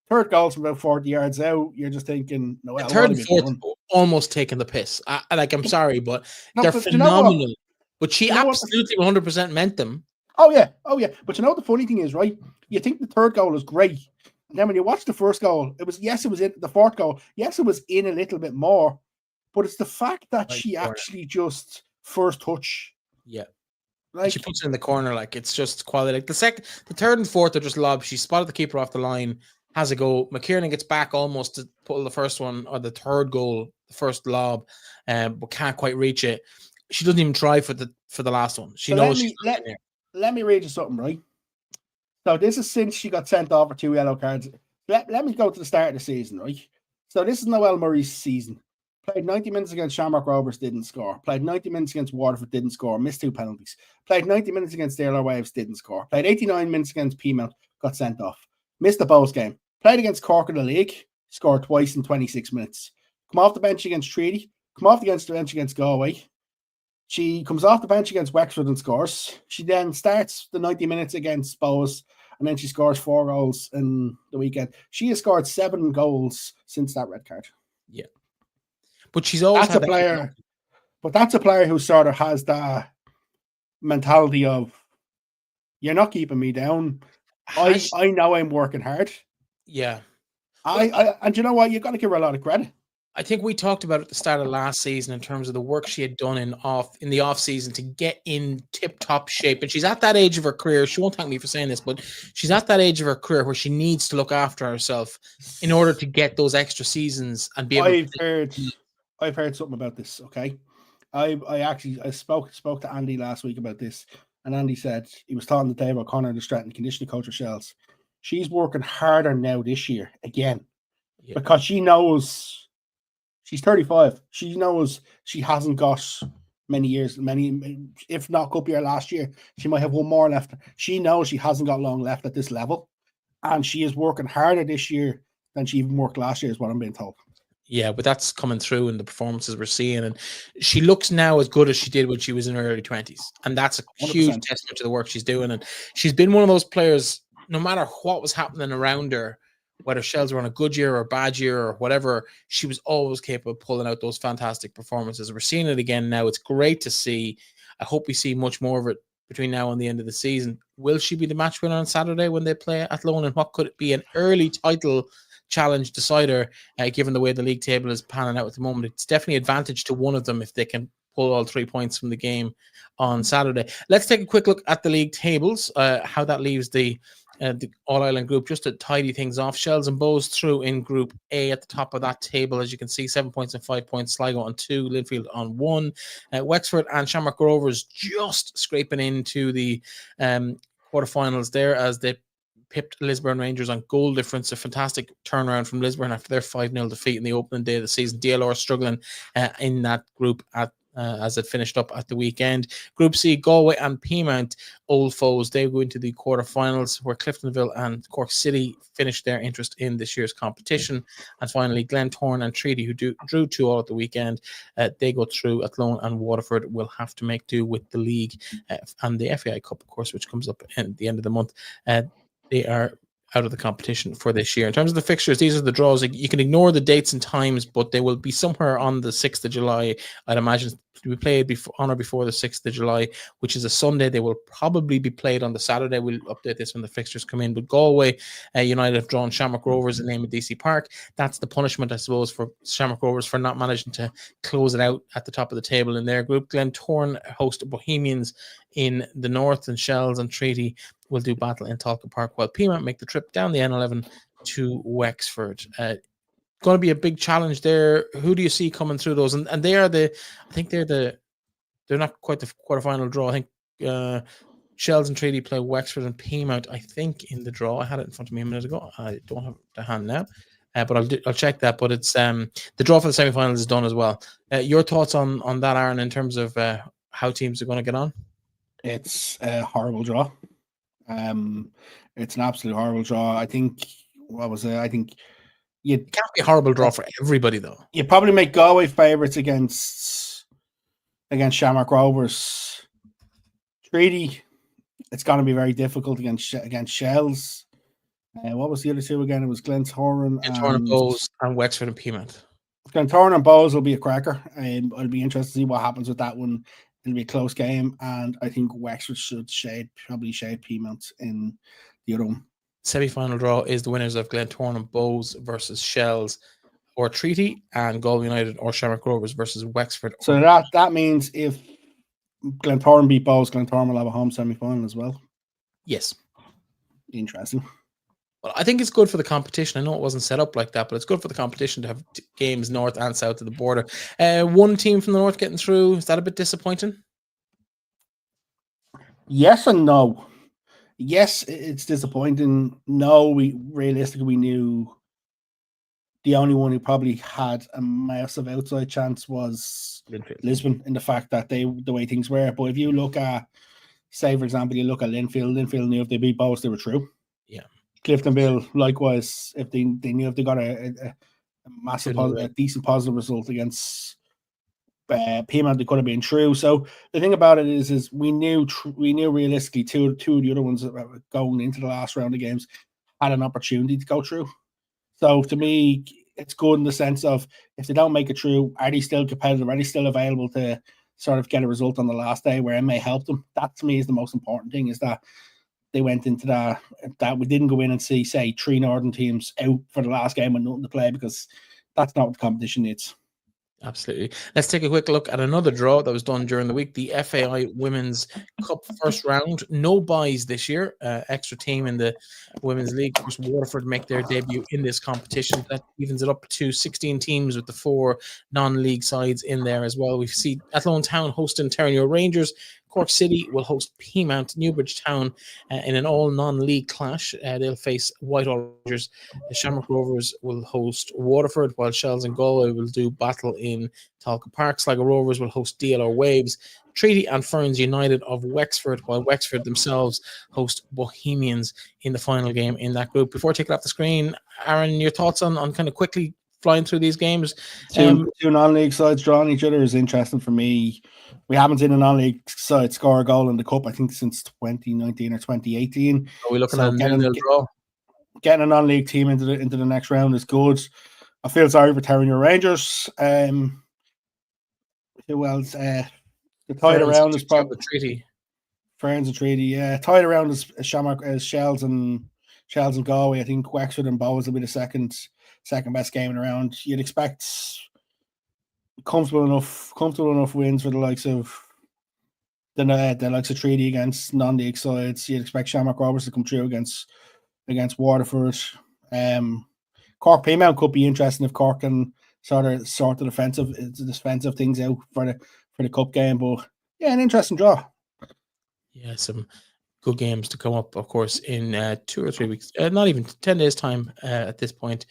Third goal's from about 40 yards out. You're just thinking, Noel, third and fourth almost taking the piss. I'm sorry, but they're phenomenal. You know, but she absolutely 100% meant them. Oh yeah. But you know what the funny thing is, right? You think the third goal is great, and then when you watch the first goal, it was in the fourth goal. Yes, it was in a little bit more, but it's the fact that she actually just first touch. Yeah. Like, she puts it in the corner, like, it's just quality. Like, the third and fourth are just lobs. She spotted the keeper off the line, has a go. McKiernan gets back almost to pull the first one, or the third goal, the first lob, but can't quite reach it. She doesn't even try for the last one. She knows she's not in there. Let me read you something, right? So this is since she got sent off for 2 yellow cards. Let me go to the start of the season, right? So this is Noel Murray's season. Played 90 minutes against Shamrock Rovers, didn't score. Played 90 minutes against Waterford, didn't score. Missed 2 penalties. Played 90 minutes against the Waves, didn't score. Played 89 minutes against Piedmont, got sent off. Missed the Bows game. Played against Cork in the league, scored twice in 26 minutes. Come off the bench against Treaty. Come off the bench against Galway. She comes off the bench against Wexford and scores. She then starts the 90 minutes against Bows, and then she scores 4 goals in the weekend. She has scored 7 goals since that red card. Yeah. But she's always that's a player. But that's a player who sort of has that mentality of, you're not keeping me down. I know I'm working hard. Yeah. And you know what? You've got to give her a lot of credit. I think we talked about it at the start of last season in terms of the work she had done in the off season to get in tip top shape. And she's at that age of her career. She won't thank me for saying this, but she's at that age of her career where she needs to look after herself in order to get those extra seasons and be able. I've heard something about this. Okay, I spoke to Andy last week about this, and Andy said he was talking to Dave O'Connor, the strength and conditioning coach of Shells. She's working harder now this year again because she knows. She's 35. She knows she hasn't got many years, if not cup year last year. She might have one more left. She knows she hasn't got long left at this level. And she is working harder this year than she even worked last year, is what I'm being told. Yeah, but that's coming through in the performances we're seeing. And she looks now as good as she did when she was in her early 20s. And that's a 100%. Huge testament to the work she's doing. And she's been one of those players, no matter what was happening around her, whether Shells were on a good year or a bad year or whatever, she was always capable of pulling out those fantastic performances. We're seeing it again now. It's great to see. I hope we see much more of it between now and the end of the season. Will she be the match winner on Saturday when they play at Athlone? And what could it be? An early title challenge decider, given the way the league table is panning out at the moment? It's definitely advantage to one of them if they can pull all 3 points from the game on Saturday. Let's take a quick look at the league tables, how that leaves the All-Ireland group, just to tidy things off. Shells and Bows through in Group A at the top of that table. As you can see, 7 points and 5 points. Sligo on 2, Linfield on 1. Wexford and Shamrock Rovers just scraping into the quarterfinals there as they pipped Lisburn Rangers on goal difference. A fantastic turnaround from Lisburn after their 5-0 defeat in the opening day of the season. DLR struggling in that group as it finished up at the weekend. Group C, Galway and Peamount, old foes. They go into the quarterfinals where Cliftonville and Cork City finished their interest in this year's competition. And finally, Glentoran and Treaty, who drew 2-2 at the weekend, they go through. Athlone and Waterford will have to make do with the league and the FAI Cup, of course, which comes up at the end of the month. They are out of the competition for this year. In terms of the fixtures, these are the draws. You can ignore the dates and times, but they will be somewhere on the 6th of July. I'd imagine to be played on or before the 6th of July, which is a Sunday. They will probably be played on the Saturday. We'll update this when the fixtures come in. But Galway United have drawn Shamrock Rovers in the name of DC Park. That's the punishment, I suppose, for Shamrock Rovers for not managing to close it out at the top of the table in their group. Glentoran host Bohemians in the north, and Shells and Treaty will do battle in Tolka Park, while Peamount make the trip down the N11 to Wexford. Going to be a big challenge there. Who do you see coming through those? And they are they're not quite the quarterfinal draw. I think Shells and Treaty play Wexford and Peamount, I think, in the draw. I had it in front of me a minute ago. I don't have it to hand now. But I'll check that. But it's the draw for the semi-finals is done as well. Your thoughts on that, Aaron, in terms of how teams are going to get on? It's a horrible draw. It's an absolute horrible draw. I think it can't be a horrible draw for everybody, though. You probably make Galway favourites against Shamrock Rovers. Treaty, it's going to be very difficult against Shells. What was the other two again? It was Glentoran and Bows and Wexford and Peamount. Glentoran and Bows will be a cracker. I'll be interested to see what happens with that one. It'll be a close game, and I think Wexford should probably shade Peamount in the other one. Semi-final draw is the winners of Glentoran and Bows versus Shells or Treaty, and Galway United or Shamrock Rovers versus Wexford. So that means if Glentoran beat Bows, Glentoran will have a home semi-final as well. Yes. Interesting. Well, I think it's good for the competition. I know it wasn't set up like that, but it's good for the competition to have games north and south of the border. One team from the north getting through, is that a bit disappointing? Yes and no. Yes, it's disappointing. No, we knew the only one who probably had a massive outside chance was Lisbon, in the fact that the way things were. But if you look at, say, for example, you look at Linfield knew if they beat Bows, they were through. Yeah. Cliftonville, likewise, if they knew if they got a massive, a decent positive result against Peamount, they could have been true. So the thing about it is we knew realistically two of the other ones that were going into the last round of games had an opportunity to go through. So to me, it's good in the sense of if they don't make it through, are they still competitive? Are they still available to sort of get a result on the last day where it may help them? That to me is the most important thing, is that they went into that we didn't go in and see, say, 3 Northern teams out for the last game with nothing to play, because that's not what the competition needs. Absolutely. Let's take a quick look at another draw that was done during the week. The FAI Women's Cup first round. No buys this year. Extra team in the Women's League. Of course, Waterford make their debut in this competition. That evens it up to 16 teams with the 4 non-league sides in there as well. We see Athlone Town hosting Terranure Rangers. Cork City will host Peamount. Newbridge Town in an all non-league clash. They'll face Whitehall Rangers. The Shamrock Rovers will host Waterford, while Shells and Galway will do battle in Tolka Park. Sligo Rovers will host DLR Waves. Treaty and Ferns United of Wexford, while Wexford themselves host Bohemians in the final game in that group. Before I take it off the screen, Aaron, your thoughts on kind of quickly flying through these games? Two non-league sides drawing each other is interesting for me. We haven't seen a non-league side score a goal in the Cup, I think, since 2019 or 2018. Are we looking at a nil-nil draw? Getting a non-league team into the next round is good. I feel sorry for Terranure Rangers. Who else? The tied around is probably Treaty. Ferns and Treaty. Yeah, tied around is Shamrock, Shells and Galway. I think Wexford and Bows will be the second best game in the round. You'd expect comfortable enough wins for the likes of Treaty against non-league sides. You'd expect Shamrock Rovers to come through against Waterford. Cork Peamount could be interesting if Cork can sort the defensive things out for the cup game. But yeah, an interesting draw. Yeah, some good games to come up, of course, in 2 or 3 weeks. Not even 10 days' time at this point.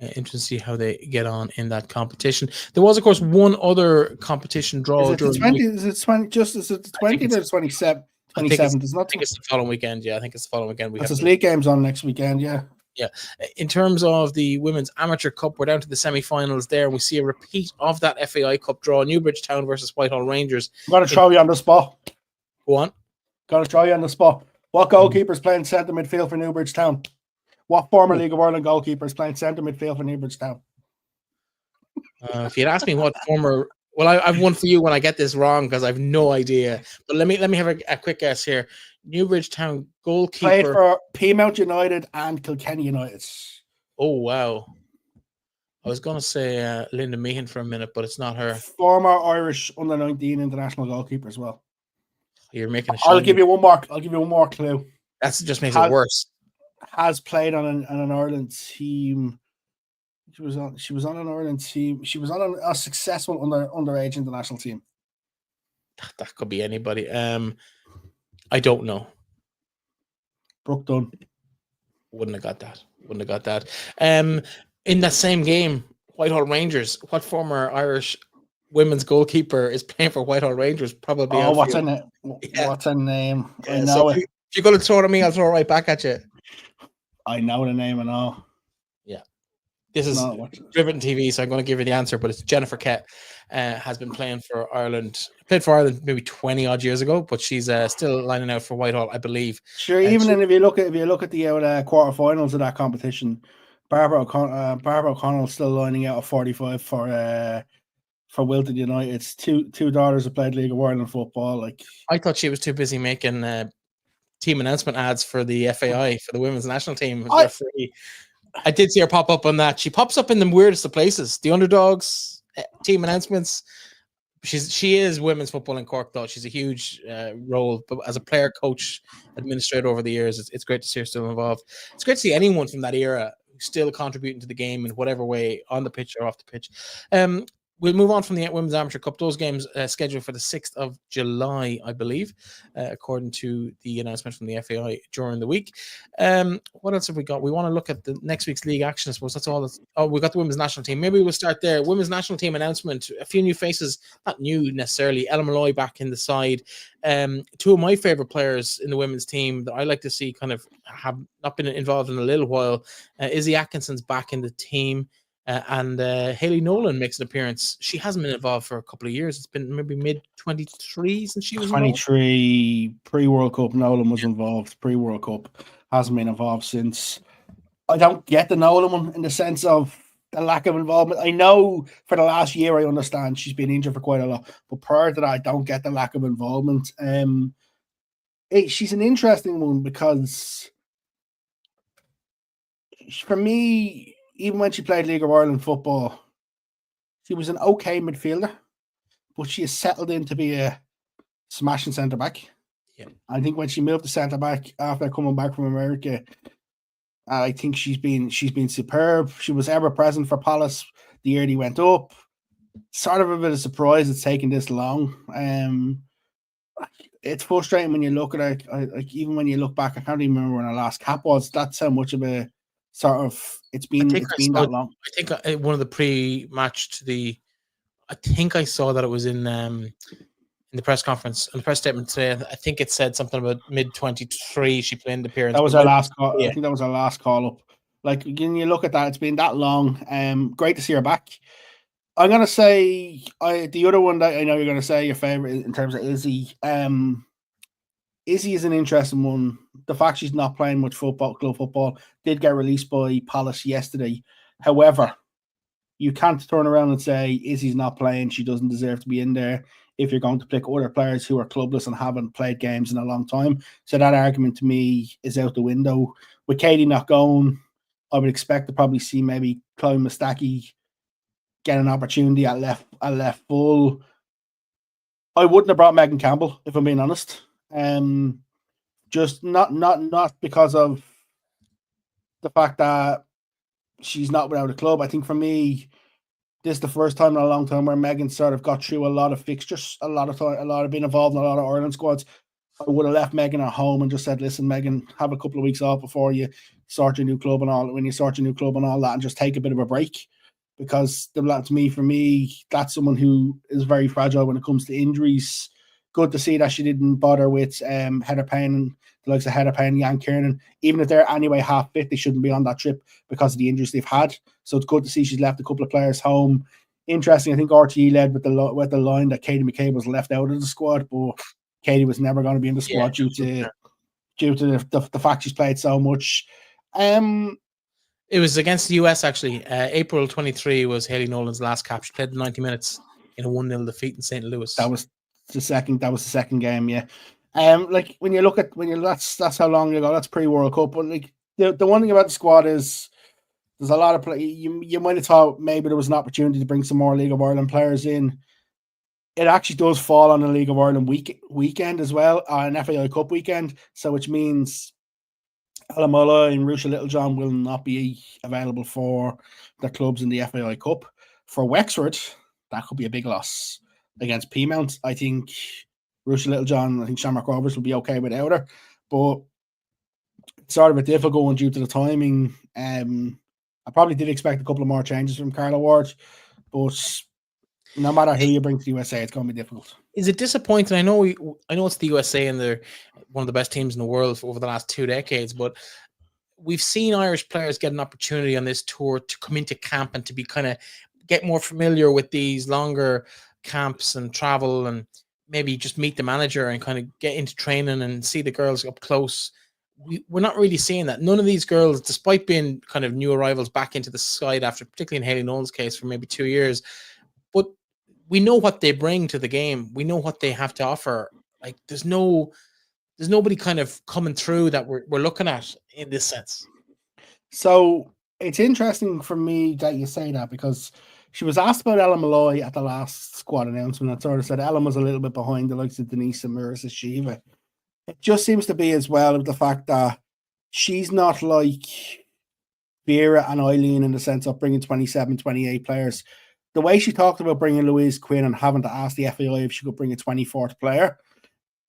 Interesting to see how they get on in that competition. There was, of course, one other competition draw. Is it the 20th or the 27th? I think it's the following weekend. Yeah, I think it's the following weekend. There's league games on next weekend. Yeah. Yeah. In terms of the Women's Amateur Cup, we're down to the semi-finals there, and we see a repeat of that FAI Cup draw. Newbridge Town versus Whitehall Rangers. I'm going to throw you on the spot. Go on. Got to throw you on the spot. What goalkeeper's playing centre midfield for Newbridge Town? What former League of Ireland goalkeeper is playing centre midfield for Newbridge Town? If you'd asked me what former... Well, I've one for you when I get this wrong, because I have no idea. But let me have a quick guess here. Newbridge Town goalkeeper... Played for Peamount United and Kilkenny United. Oh, wow. I was going to say Linda Meehan for a minute, but it's not her. Former Irish under-19 international goalkeeper as well. You're making a I'll give you one more clue. That just makes it worse. Has played on an Ireland team. She was on an Ireland team. She was on a successful underage international team. That could be anybody. I don't know. Brooke Dunn. Wouldn't have got that. In that same game, Whitehall Rangers. What former Irish women's goalkeeper is playing for Whitehall Rangers? Probably. Oh, what's her name? Yeah. What's her name? Yeah, I know so it. If you're going to throw it at me, I'll throw it right back at you. I know the name and all. Yeah. This is Driven TV, so I'm going to give you the answer, but it's Jennifer Kett. Has been playing for Ireland. Played for Ireland maybe 20 odd years ago, but she's still lining out for Whitehall, I believe. Sure, if you look at the quarterfinals of that competition, Barbara O'Connell's still lining out at 45 for Wilton United. It's two daughters who played League of Ireland football. Like, I thought she was too busy making team announcement ads for the FAI for the women's national team. I did see her pop up on that. She pops up in the weirdest of places. The Underdogs, team announcements. She is women's football in Cork, though. She's a huge role, but as a player, coach, administrator over the years, it's great to see her still involved. It's great to see anyone from that era still contributing to the game in whatever way, on the pitch or off the pitch. We'll move on from the Women's Amateur Cup. Those games scheduled for the 6th of July, I believe, according to the announcement from the FAI during the week. What else have we got? We want to look at the next week's league action, I suppose. That's all. We got the women's national team. Maybe we'll start there. Women's national team announcement. A few new faces, not new necessarily. Ella Molloy back in the side. Two of my favorite players in the women's team that I like to see kind of have not been involved in a little while. Izzy Atkinson's back in the team. And Hayley Nolan makes an appearance. She hasn't been involved for a couple of years. It's been maybe mid-23 since she was 23 involved. Pre-World Cup. Nolan was involved. Pre-World Cup. Hasn't been involved since. I don't get the Nolan one in the sense of the lack of involvement. I know for the last year, I understand she's been injured for quite a lot. But prior to that, I don't get the lack of involvement. she's an interesting one because for me, even when she played League of Ireland football, she was an okay midfielder, but she has settled in to be a smashing centre back. Yeah. I think when she moved to centre back after coming back from America, I think she's been superb. She was ever present for Palace the year they went up. Sort of a bit of surprise it's taken this long. It's frustrating when you look at it. Like even when you look back, I can't even remember when our last cap was. That's how much of a sort of it's been that long. I think one of the pre-match to I think I saw that it was in the press conference, in the press statement today. I think it said something about mid-23 she played the appearance. That was our last call. Yeah. I think that was our last call up. Like when you look at that, it's been that long. Great to see her back. I'm gonna say the other one that I know you're gonna say your favorite in terms of Izzy. Izzy is an interesting one. The fact she's not playing much club football, did get released by Palace yesterday. However, you can't turn around and say Izzy's not playing, she doesn't deserve to be in there if you're going to pick other players who are clubless and haven't played games in a long time. So that argument to me is out the window. With Katie not going, I would expect to probably see maybe Chloe Mustaki get an opportunity at left full. I wouldn't have brought Megan Campbell, if I'm being honest. Just not because of the fact that she's not without a club. I think for me, this is the first time in a long time where Megan sort of got through a lot of fixtures, a lot of being involved in a lot of Ireland squads. I would have left Megan at home and just said, listen, Megan, have a couple of weeks off before you start your new club and all. When you start your new club and all that, and just take a bit of a break. Because for me, that's someone who is very fragile when it comes to injuries. Good to see that she didn't bother with Heather Payne, the likes of Heather Payne, Jan Kiernan. Even if they're anyway half fit, they shouldn't be on that trip because of the injuries they've had. So it's good to see she's left a couple of players home. Interesting, I think RTE led with the line that Katie McCabe was left out of the squad, but Katie was never going to be in the squad due to the fact she's played so much. It was against the US actually. April 23 was Hayley Nolan's last cap. She played 90 minutes in a 1-0 defeat in St. Louis. That was the second game, yeah. Like when you look at that's how long ago. That's pre-World Cup. But like the one thing about the squad is there's a lot of play. You might have thought maybe there was an opportunity to bring some more League of Ireland players in. It actually does fall on the League of Ireland weekend as well, an FAI Cup weekend. So which means Ella Molloy and Rusha Littlejohn will not be available for their clubs in the FAI Cup. For Wexford, that could be a big loss against Peamount. I think Rusha Littlejohn, I think Shamrock Rovers will be okay without her, but it's sort of a difficult one due to the timing. I probably did expect a couple of more changes from Carla Ward, but no matter who you bring to the USA, it's going to be difficult. Is it disappointing? I know it's the USA and they're one of the best teams in the world over the last 2 decades, but we've seen Irish players get an opportunity on this tour to come into camp and to be kind of get more familiar with these longer camps and travel and maybe just meet the manager and kind of get into training and see the girls up close. We're not really seeing that. None of these girls, despite being kind of new arrivals back into the side after, particularly in Hayley Nolan's case, for maybe 2 years, but we know what they bring to the game. We know what they have to offer. Like there's nobody kind of coming through that we're looking at in this sense. So it's interesting for me that you say that because she was asked about Ella Molloy at the last squad announcement and sort of said Ella was a little bit behind the likes of Denise and Marissa Shiva. It just seems to be as well with the fact that she's not like Vera and Eileen in the sense of bringing 27, 28 players. The way she talked about bringing Louise Quinn and having to ask the FAI if she could bring a 24th player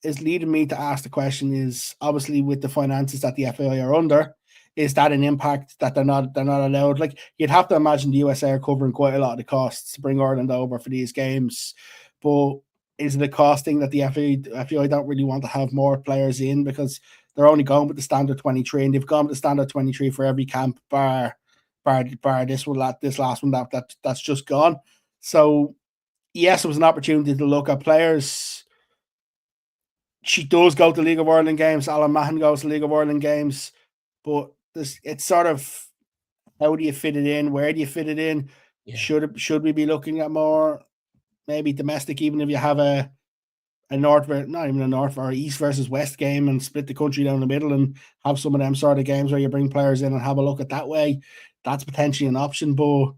is leading me to ask the question is obviously with the finances that the FAI are under, is that an impact that they're not allowed? Like you'd have to imagine the USA are covering quite a lot of the costs to bring Ireland over for these games, but is it a costing that the FAI don't really want to have more players in because they're only going with the standard 23 and they've gone with the standard 23 for every camp bar this last one that's just gone. So yes, it was an opportunity to look at players. She does go to League of Ireland games. Alan Mahon goes to League of Ireland games, but it's sort of how do you fit it in? Where do you fit it in? Yeah. Should we be looking at more maybe domestic, even if you have a not even a north or east versus west game and split the country down the middle and have some of them sort of games where you bring players in and have a look at that way, that's potentially an option. But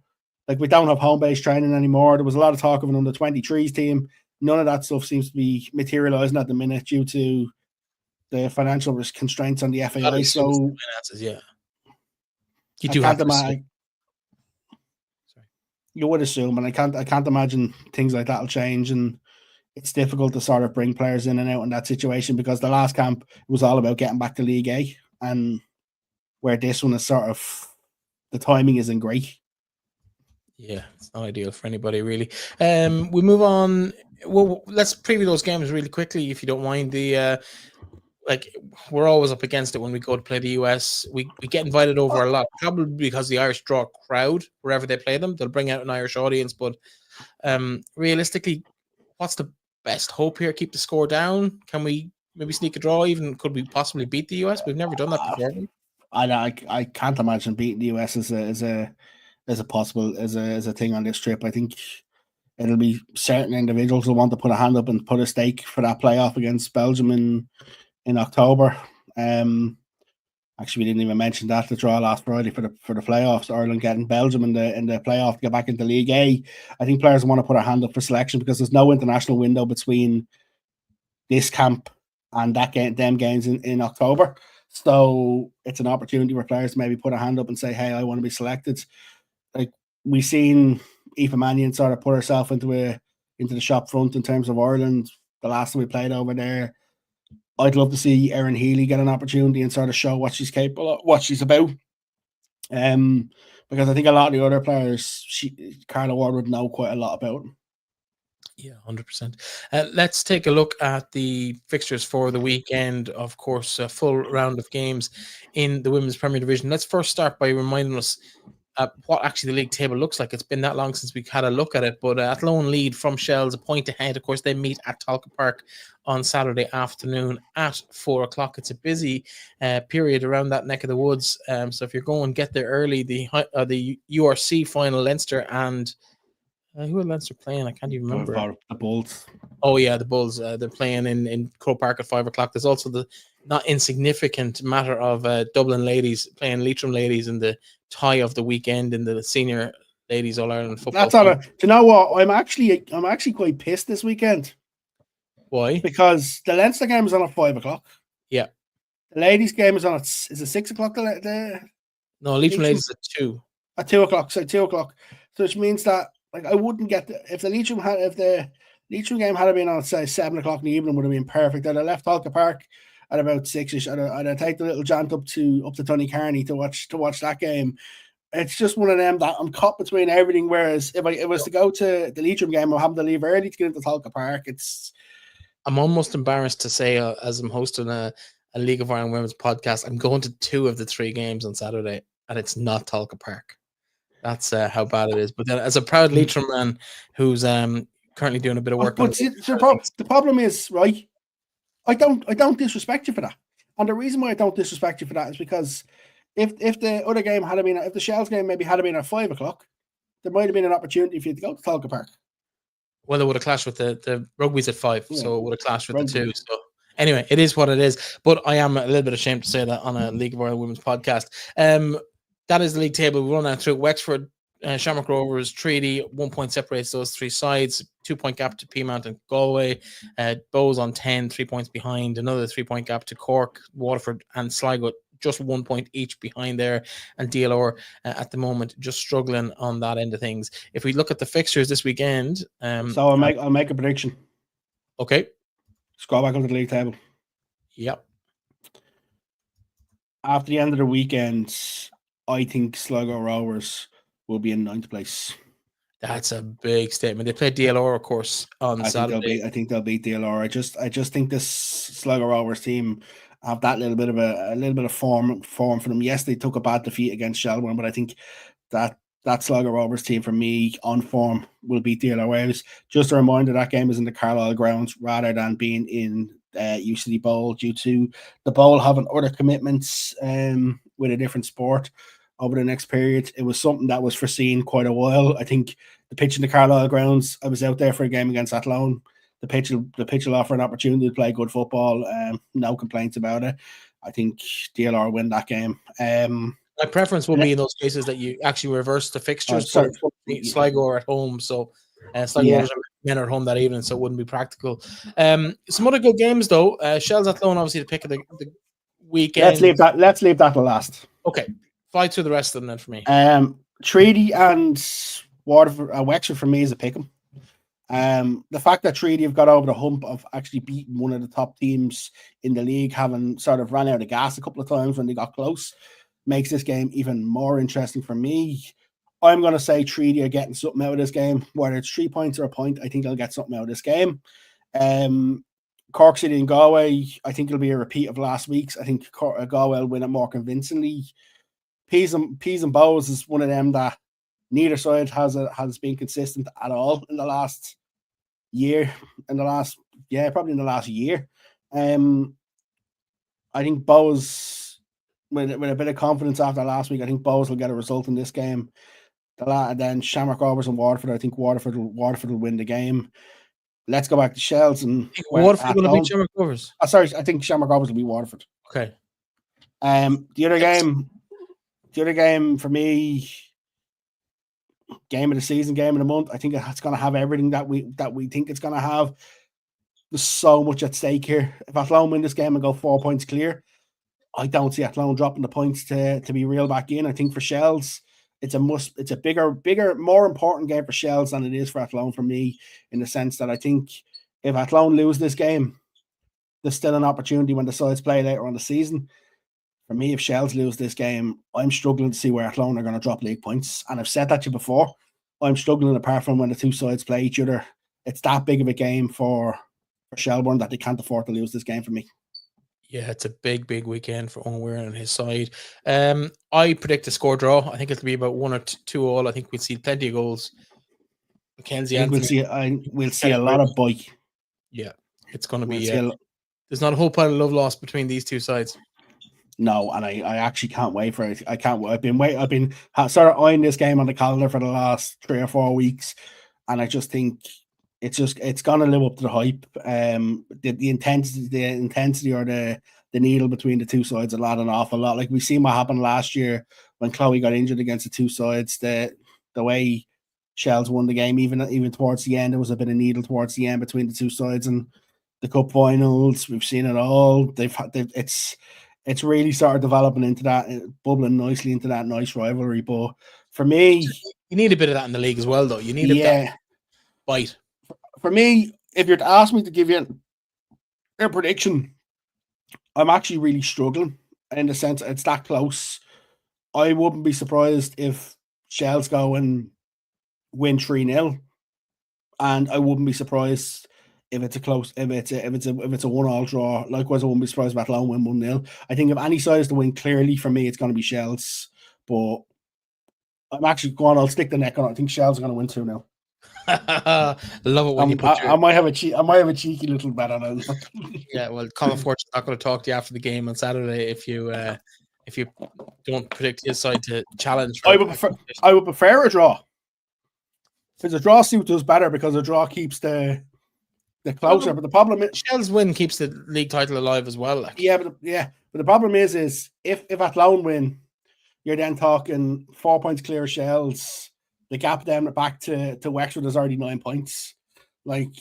like, we don't have home-based training anymore. There was a lot of talk of an under-23s team. None of that stuff seems to be materializing at the minute due to the financial constraints on the FAI. So finances, yeah. You I do have can't to imagine. You would assume, and I can't imagine things like that will change. And it's difficult to sort of bring players in and out in that situation, because the last camp was all about getting back to League A, and where this one is sort of, the timing isn't great. Yeah, it's not ideal for anybody, really. We move on. Well, let's preview those games really quickly, if you don't mind. Like, we're always up against it when we go to play the US. We get invited over a lot, probably because the Irish draw a crowd wherever they play them. They'll bring out an Irish audience, but realistically, what's the best hope here? Keep the score down? Can we maybe sneak a draw? Even could we possibly beat the US? We've never done that before. I can't imagine beating the US as a thing on this trip. I think it'll be certain individuals who want to put a hand up and put a stake for that playoff against Belgium in October. Actually, we didn't even mention that, the draw last Friday for the playoffs, Ireland getting Belgium in the playoff to get back into League A. I think players want to put a hand up for selection, because there's no international window between this camp and them games in October. So it's an opportunity for players to maybe put a hand up and say, hey, I want to be selected. Like, we've seen Aoife Mannion sort of put herself into the shop front in terms of Ireland the last time we played over there. I'd love to see Erin Healy get an opportunity and sort of show what she's capable of, what she's about. Because I think a lot of the other players, Carla Ward would know quite a lot about them. Yeah, 100%. Let's take a look at the fixtures for the weekend. Of course, a full round of games in the Women's Premier Division. Let's first start by reminding us what actually the league table looks like. It's been that long since we had a look at it, but Athlone lead from Shells, a point ahead. Of course, they meet at Tolka Park on Saturday afternoon at 4 o'clock. It's a busy period around that neck of the woods. So if you're going, get there early. The URC final, Leinster and who are Leinster playing? I can't even remember. The Bulls. Oh yeah, the Bulls. They're playing in Croke Park at 5 o'clock. There's also the not insignificant matter of Dublin ladies playing Leitrim ladies in the tie of the weekend in the senior ladies All Ireland football. That's on a. Do you know what? I'm actually quite pissed this weekend. Why? Because the Leinster game is on at 5 o'clock. Yeah. The ladies' game is on at 6 o'clock. No, Leitrim ladies at 2. At 2 o'clock. So 2 o'clock. So which means that, like, I wouldn't get if the Leitrim game had been on, say, 7 o'clock in the evening, would have been perfect. I'd have left Tolka Park at about 6ish. I'd have taken the little jaunt up to Tunnycarney to watch that game. It's just one of them that I'm caught between everything. Whereas if I was to go to the Leitrim game, I'm having to leave early to get into Tolka Park. I'm almost embarrassed to say, as I'm hosting a League of Ireland Women's podcast, I'm going to 2 of the 3 games on Saturday, and it's not Tolka Park. That's how bad it is. But then, as a proud Leitrim man who's currently doing a bit of work on the problem is, right, I don't disrespect you for that. And the reason why I don't disrespect you for that is because if the other game had been, if the Shells game maybe had been at 5 o'clock, there might have been an opportunity for you to go to Tolka Park. Well, it would have clashed with the rugby's at 5, so it would have clashed with the 2. So anyway, it is what it is. But I am a little bit ashamed to say that on a League of Ireland Women's podcast. That is the league table. We run out through Wexford, Shamrock Rovers, Treaty. 1 point separates those 3 sides. 2 point gap to Peamount and Galway. Bows on 10, 3 points behind. Another 3 point gap to Cork, Waterford, and Sligo. Just 1 point each behind there. And DLR at the moment just struggling on that end of things. If we look at the fixtures this weekend, so I'll make a prediction. Okay. Scroll back onto the league table. Yep. After the end of the weekend, I think Sligo Rovers will be in 9th place. That's a big statement. They played DLR, of course, on Saturday. I think they'll beat DLR. I just think this Sligo Rovers team have that little bit of form for them. Yes, they took a bad defeat against Shelbourne, but I think that Sligo Rovers team, for me, on form, will beat DLR Waves. Just a reminder, that game is in the Carlisle grounds rather than being in UCD Bowl, due to the Bowl having other commitments with a different sport over the next period. It was something that was foreseen quite a while. I think the pitch in the Carlisle grounds, I was out there for a game against Athlone. the pitch will offer an opportunity to play good football. No complaints about it. I think DLR win that game. My preference will be in those cases that you actually reverse the fixtures, but Sligo are at home, so Sligo men are at home that evening, so it wouldn't be practical. Some other good games though. Shells Athlone, obviously the pick of the weekend. Let's leave that to last. Okay, fight through the rest of them then for me. Treaty and Waterford, Wexford for me is a pick 'em. The fact that Treaty have got over the hump of actually beating one of the top teams in the league, having sort of ran out of gas a couple of times when they got close, makes this game even more interesting for me. I'm going to say Treaty are getting something out of this game. Whether it's 3 points or a point, I think they'll get something out of this game. Cork City and Galway, I think it'll be a repeat of last week's. I think Galway will win it more convincingly. Peas and Bows is one of them that neither side has been consistent at all in the last year. Probably in the last year. I think Bows, with a bit of confidence after last week, I think Bows will get a result in this game. Then Shamrock Rovers and Waterford, I think Waterford will win the game. Let's go back to Shells and Waterford will beat Shamrock Rovers. Sorry, I think Shamrock Rovers will beat Waterford. Okay. The other game for me, game of the season, game of the month. I think it's going to have everything that we think it's going to have. There's so much at stake here. If Athlone win this game and go 4 points clear, I don't see Athlone dropping the points to be reeled back in. I think for Shells, it's a bigger, more important game for Shells than it is for Athlone for me, in the sense that I think if Athlone lose this game, there's still an opportunity when the sides play later on the season. For me, if Shells lose this game, I'm struggling to see where Athlone are going to drop league points. And I've said that to you before. I'm struggling apart from when the two sides play each other. It's that big of a game for Shelbourne that they can't afford to lose this game for me. Yeah, it's a big weekend for Owen Weir on his side. I predict a score draw. I think it'll be about 1 or 2 all. I think we'll see plenty of goals. Mackenzie, we'll see a lot of bike. Yeah, it's going to be. There's not a whole pile of love lost between these two sides. No, and I actually can't wait for it. I can't wait. I've been sort of eyeing this game on the calendar for the last 3 or 4 weeks, and I just think it's gonna live up to the hype. The intensity or the needle between the two sides an awful lot. Like we've seen what happened last year when Chloe got injured against the two sides. The way Shells won the game, even towards the end, there was a bit of needle towards the end between the two sides, and the cup finals, we've seen it all. It's really started developing into that, bubbling nicely into that nice rivalry. But for me, you need a bit of that in the league as well, though. You need a bite. For me, if you're to ask me to give you a prediction, I'm actually really struggling in the sense it's that close. I wouldn't be surprised if Shells go and win 3-0, and I wouldn't be surprised if it's a 1-all draw. Likewise, I wouldn't be surprised if Athlone win 1-0. I think if any side is to win clearly, for me, it's going to be Shells. But I'm actually going. I'll stick the neck on it. I think Shells are going to win 2-0. Love it when you put I might have a cheeky little bet on it. Yeah, well, Colin Fortune's not going to talk to you after the game on Saturday if you don't predict his side to challenge. I would prefer a draw. Because a draw suits us better because a draw keeps the closer. But the problem is Shells win keeps the league title alive as well. Like. But the problem is if Athlone win, you're then talking 4 points clear of Shells. The gap then back to Wexford is already 9 points. Like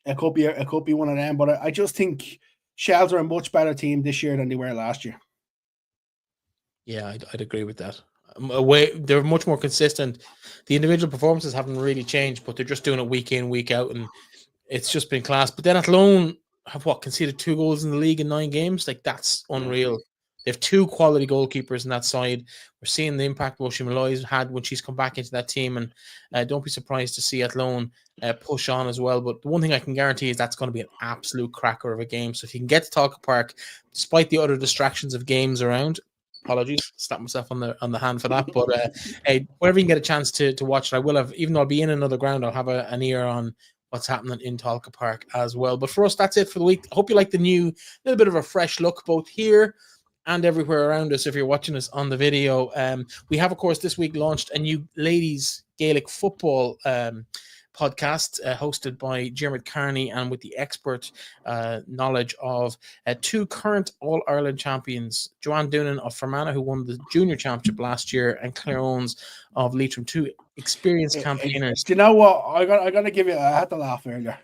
it could be one of them. But I just think Shells are a much better team this year than they were last year. Yeah, I'd agree with that. They're much more consistent. The individual performances haven't really changed, but they're just doing it week in, week out, and it's just been class. But then Athlone have conceded 2 goals in the league in 9 games. Like that's unreal. They have 2 quality goalkeepers in that side. We're seeing the impact Molloy had when she's come back into that team, and don't be surprised to see Athlone push on as well. But the one thing I can guarantee is that's going to be an absolute cracker of a game. So if you can get to Tolka Park, despite the other distractions of games around, apologies, slap myself on the hand for that. But hey, whenever you can get a chance to watch it, I will have. Even though I'll be in another ground, I'll have an ear on what's happening in Tolka Park as well. But for us, that's it for the week. I hope you like the new little bit of a fresh look both here and everywhere around us if you're watching us on the video. We have, of course, this week launched a new ladies Gaelic football podcast hosted by Jeremy Carney and with the expert knowledge of two current All-Ireland champions, Joanne Doonan of Fermanagh, who won the junior championship last year, and Claire Owens of Leitrim, two experienced campaigners. Do you know what? I got to give you, I had to laugh earlier.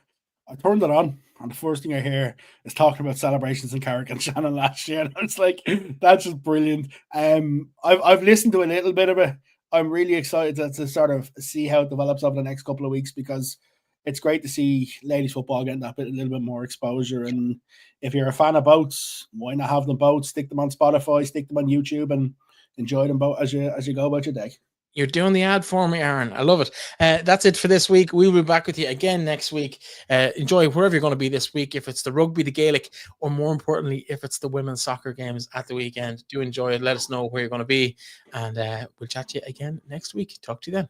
I turned it on, and the first thing I hear is talking about celebrations in Clarke and Shannon last year. And it's like, that's just brilliant. I've listened to a little bit of it. I'm really excited to sort of see how it develops over the next couple of weeks, because it's great to see ladies football getting a little bit more exposure. And if you're a fan of boats, why not have them both? Stick them on Spotify, stick them on YouTube, and enjoy them both as you go about your day. You're doing the ad for me, Aaron. I love it. That's it for this week. We'll be back with you again next week. Enjoy wherever you're going to be this week. If it's the rugby, the Gaelic, or more importantly, if it's the women's soccer games at the weekend, do enjoy it. Let us know where you're going to be. And we'll chat to you again next week. Talk to you then.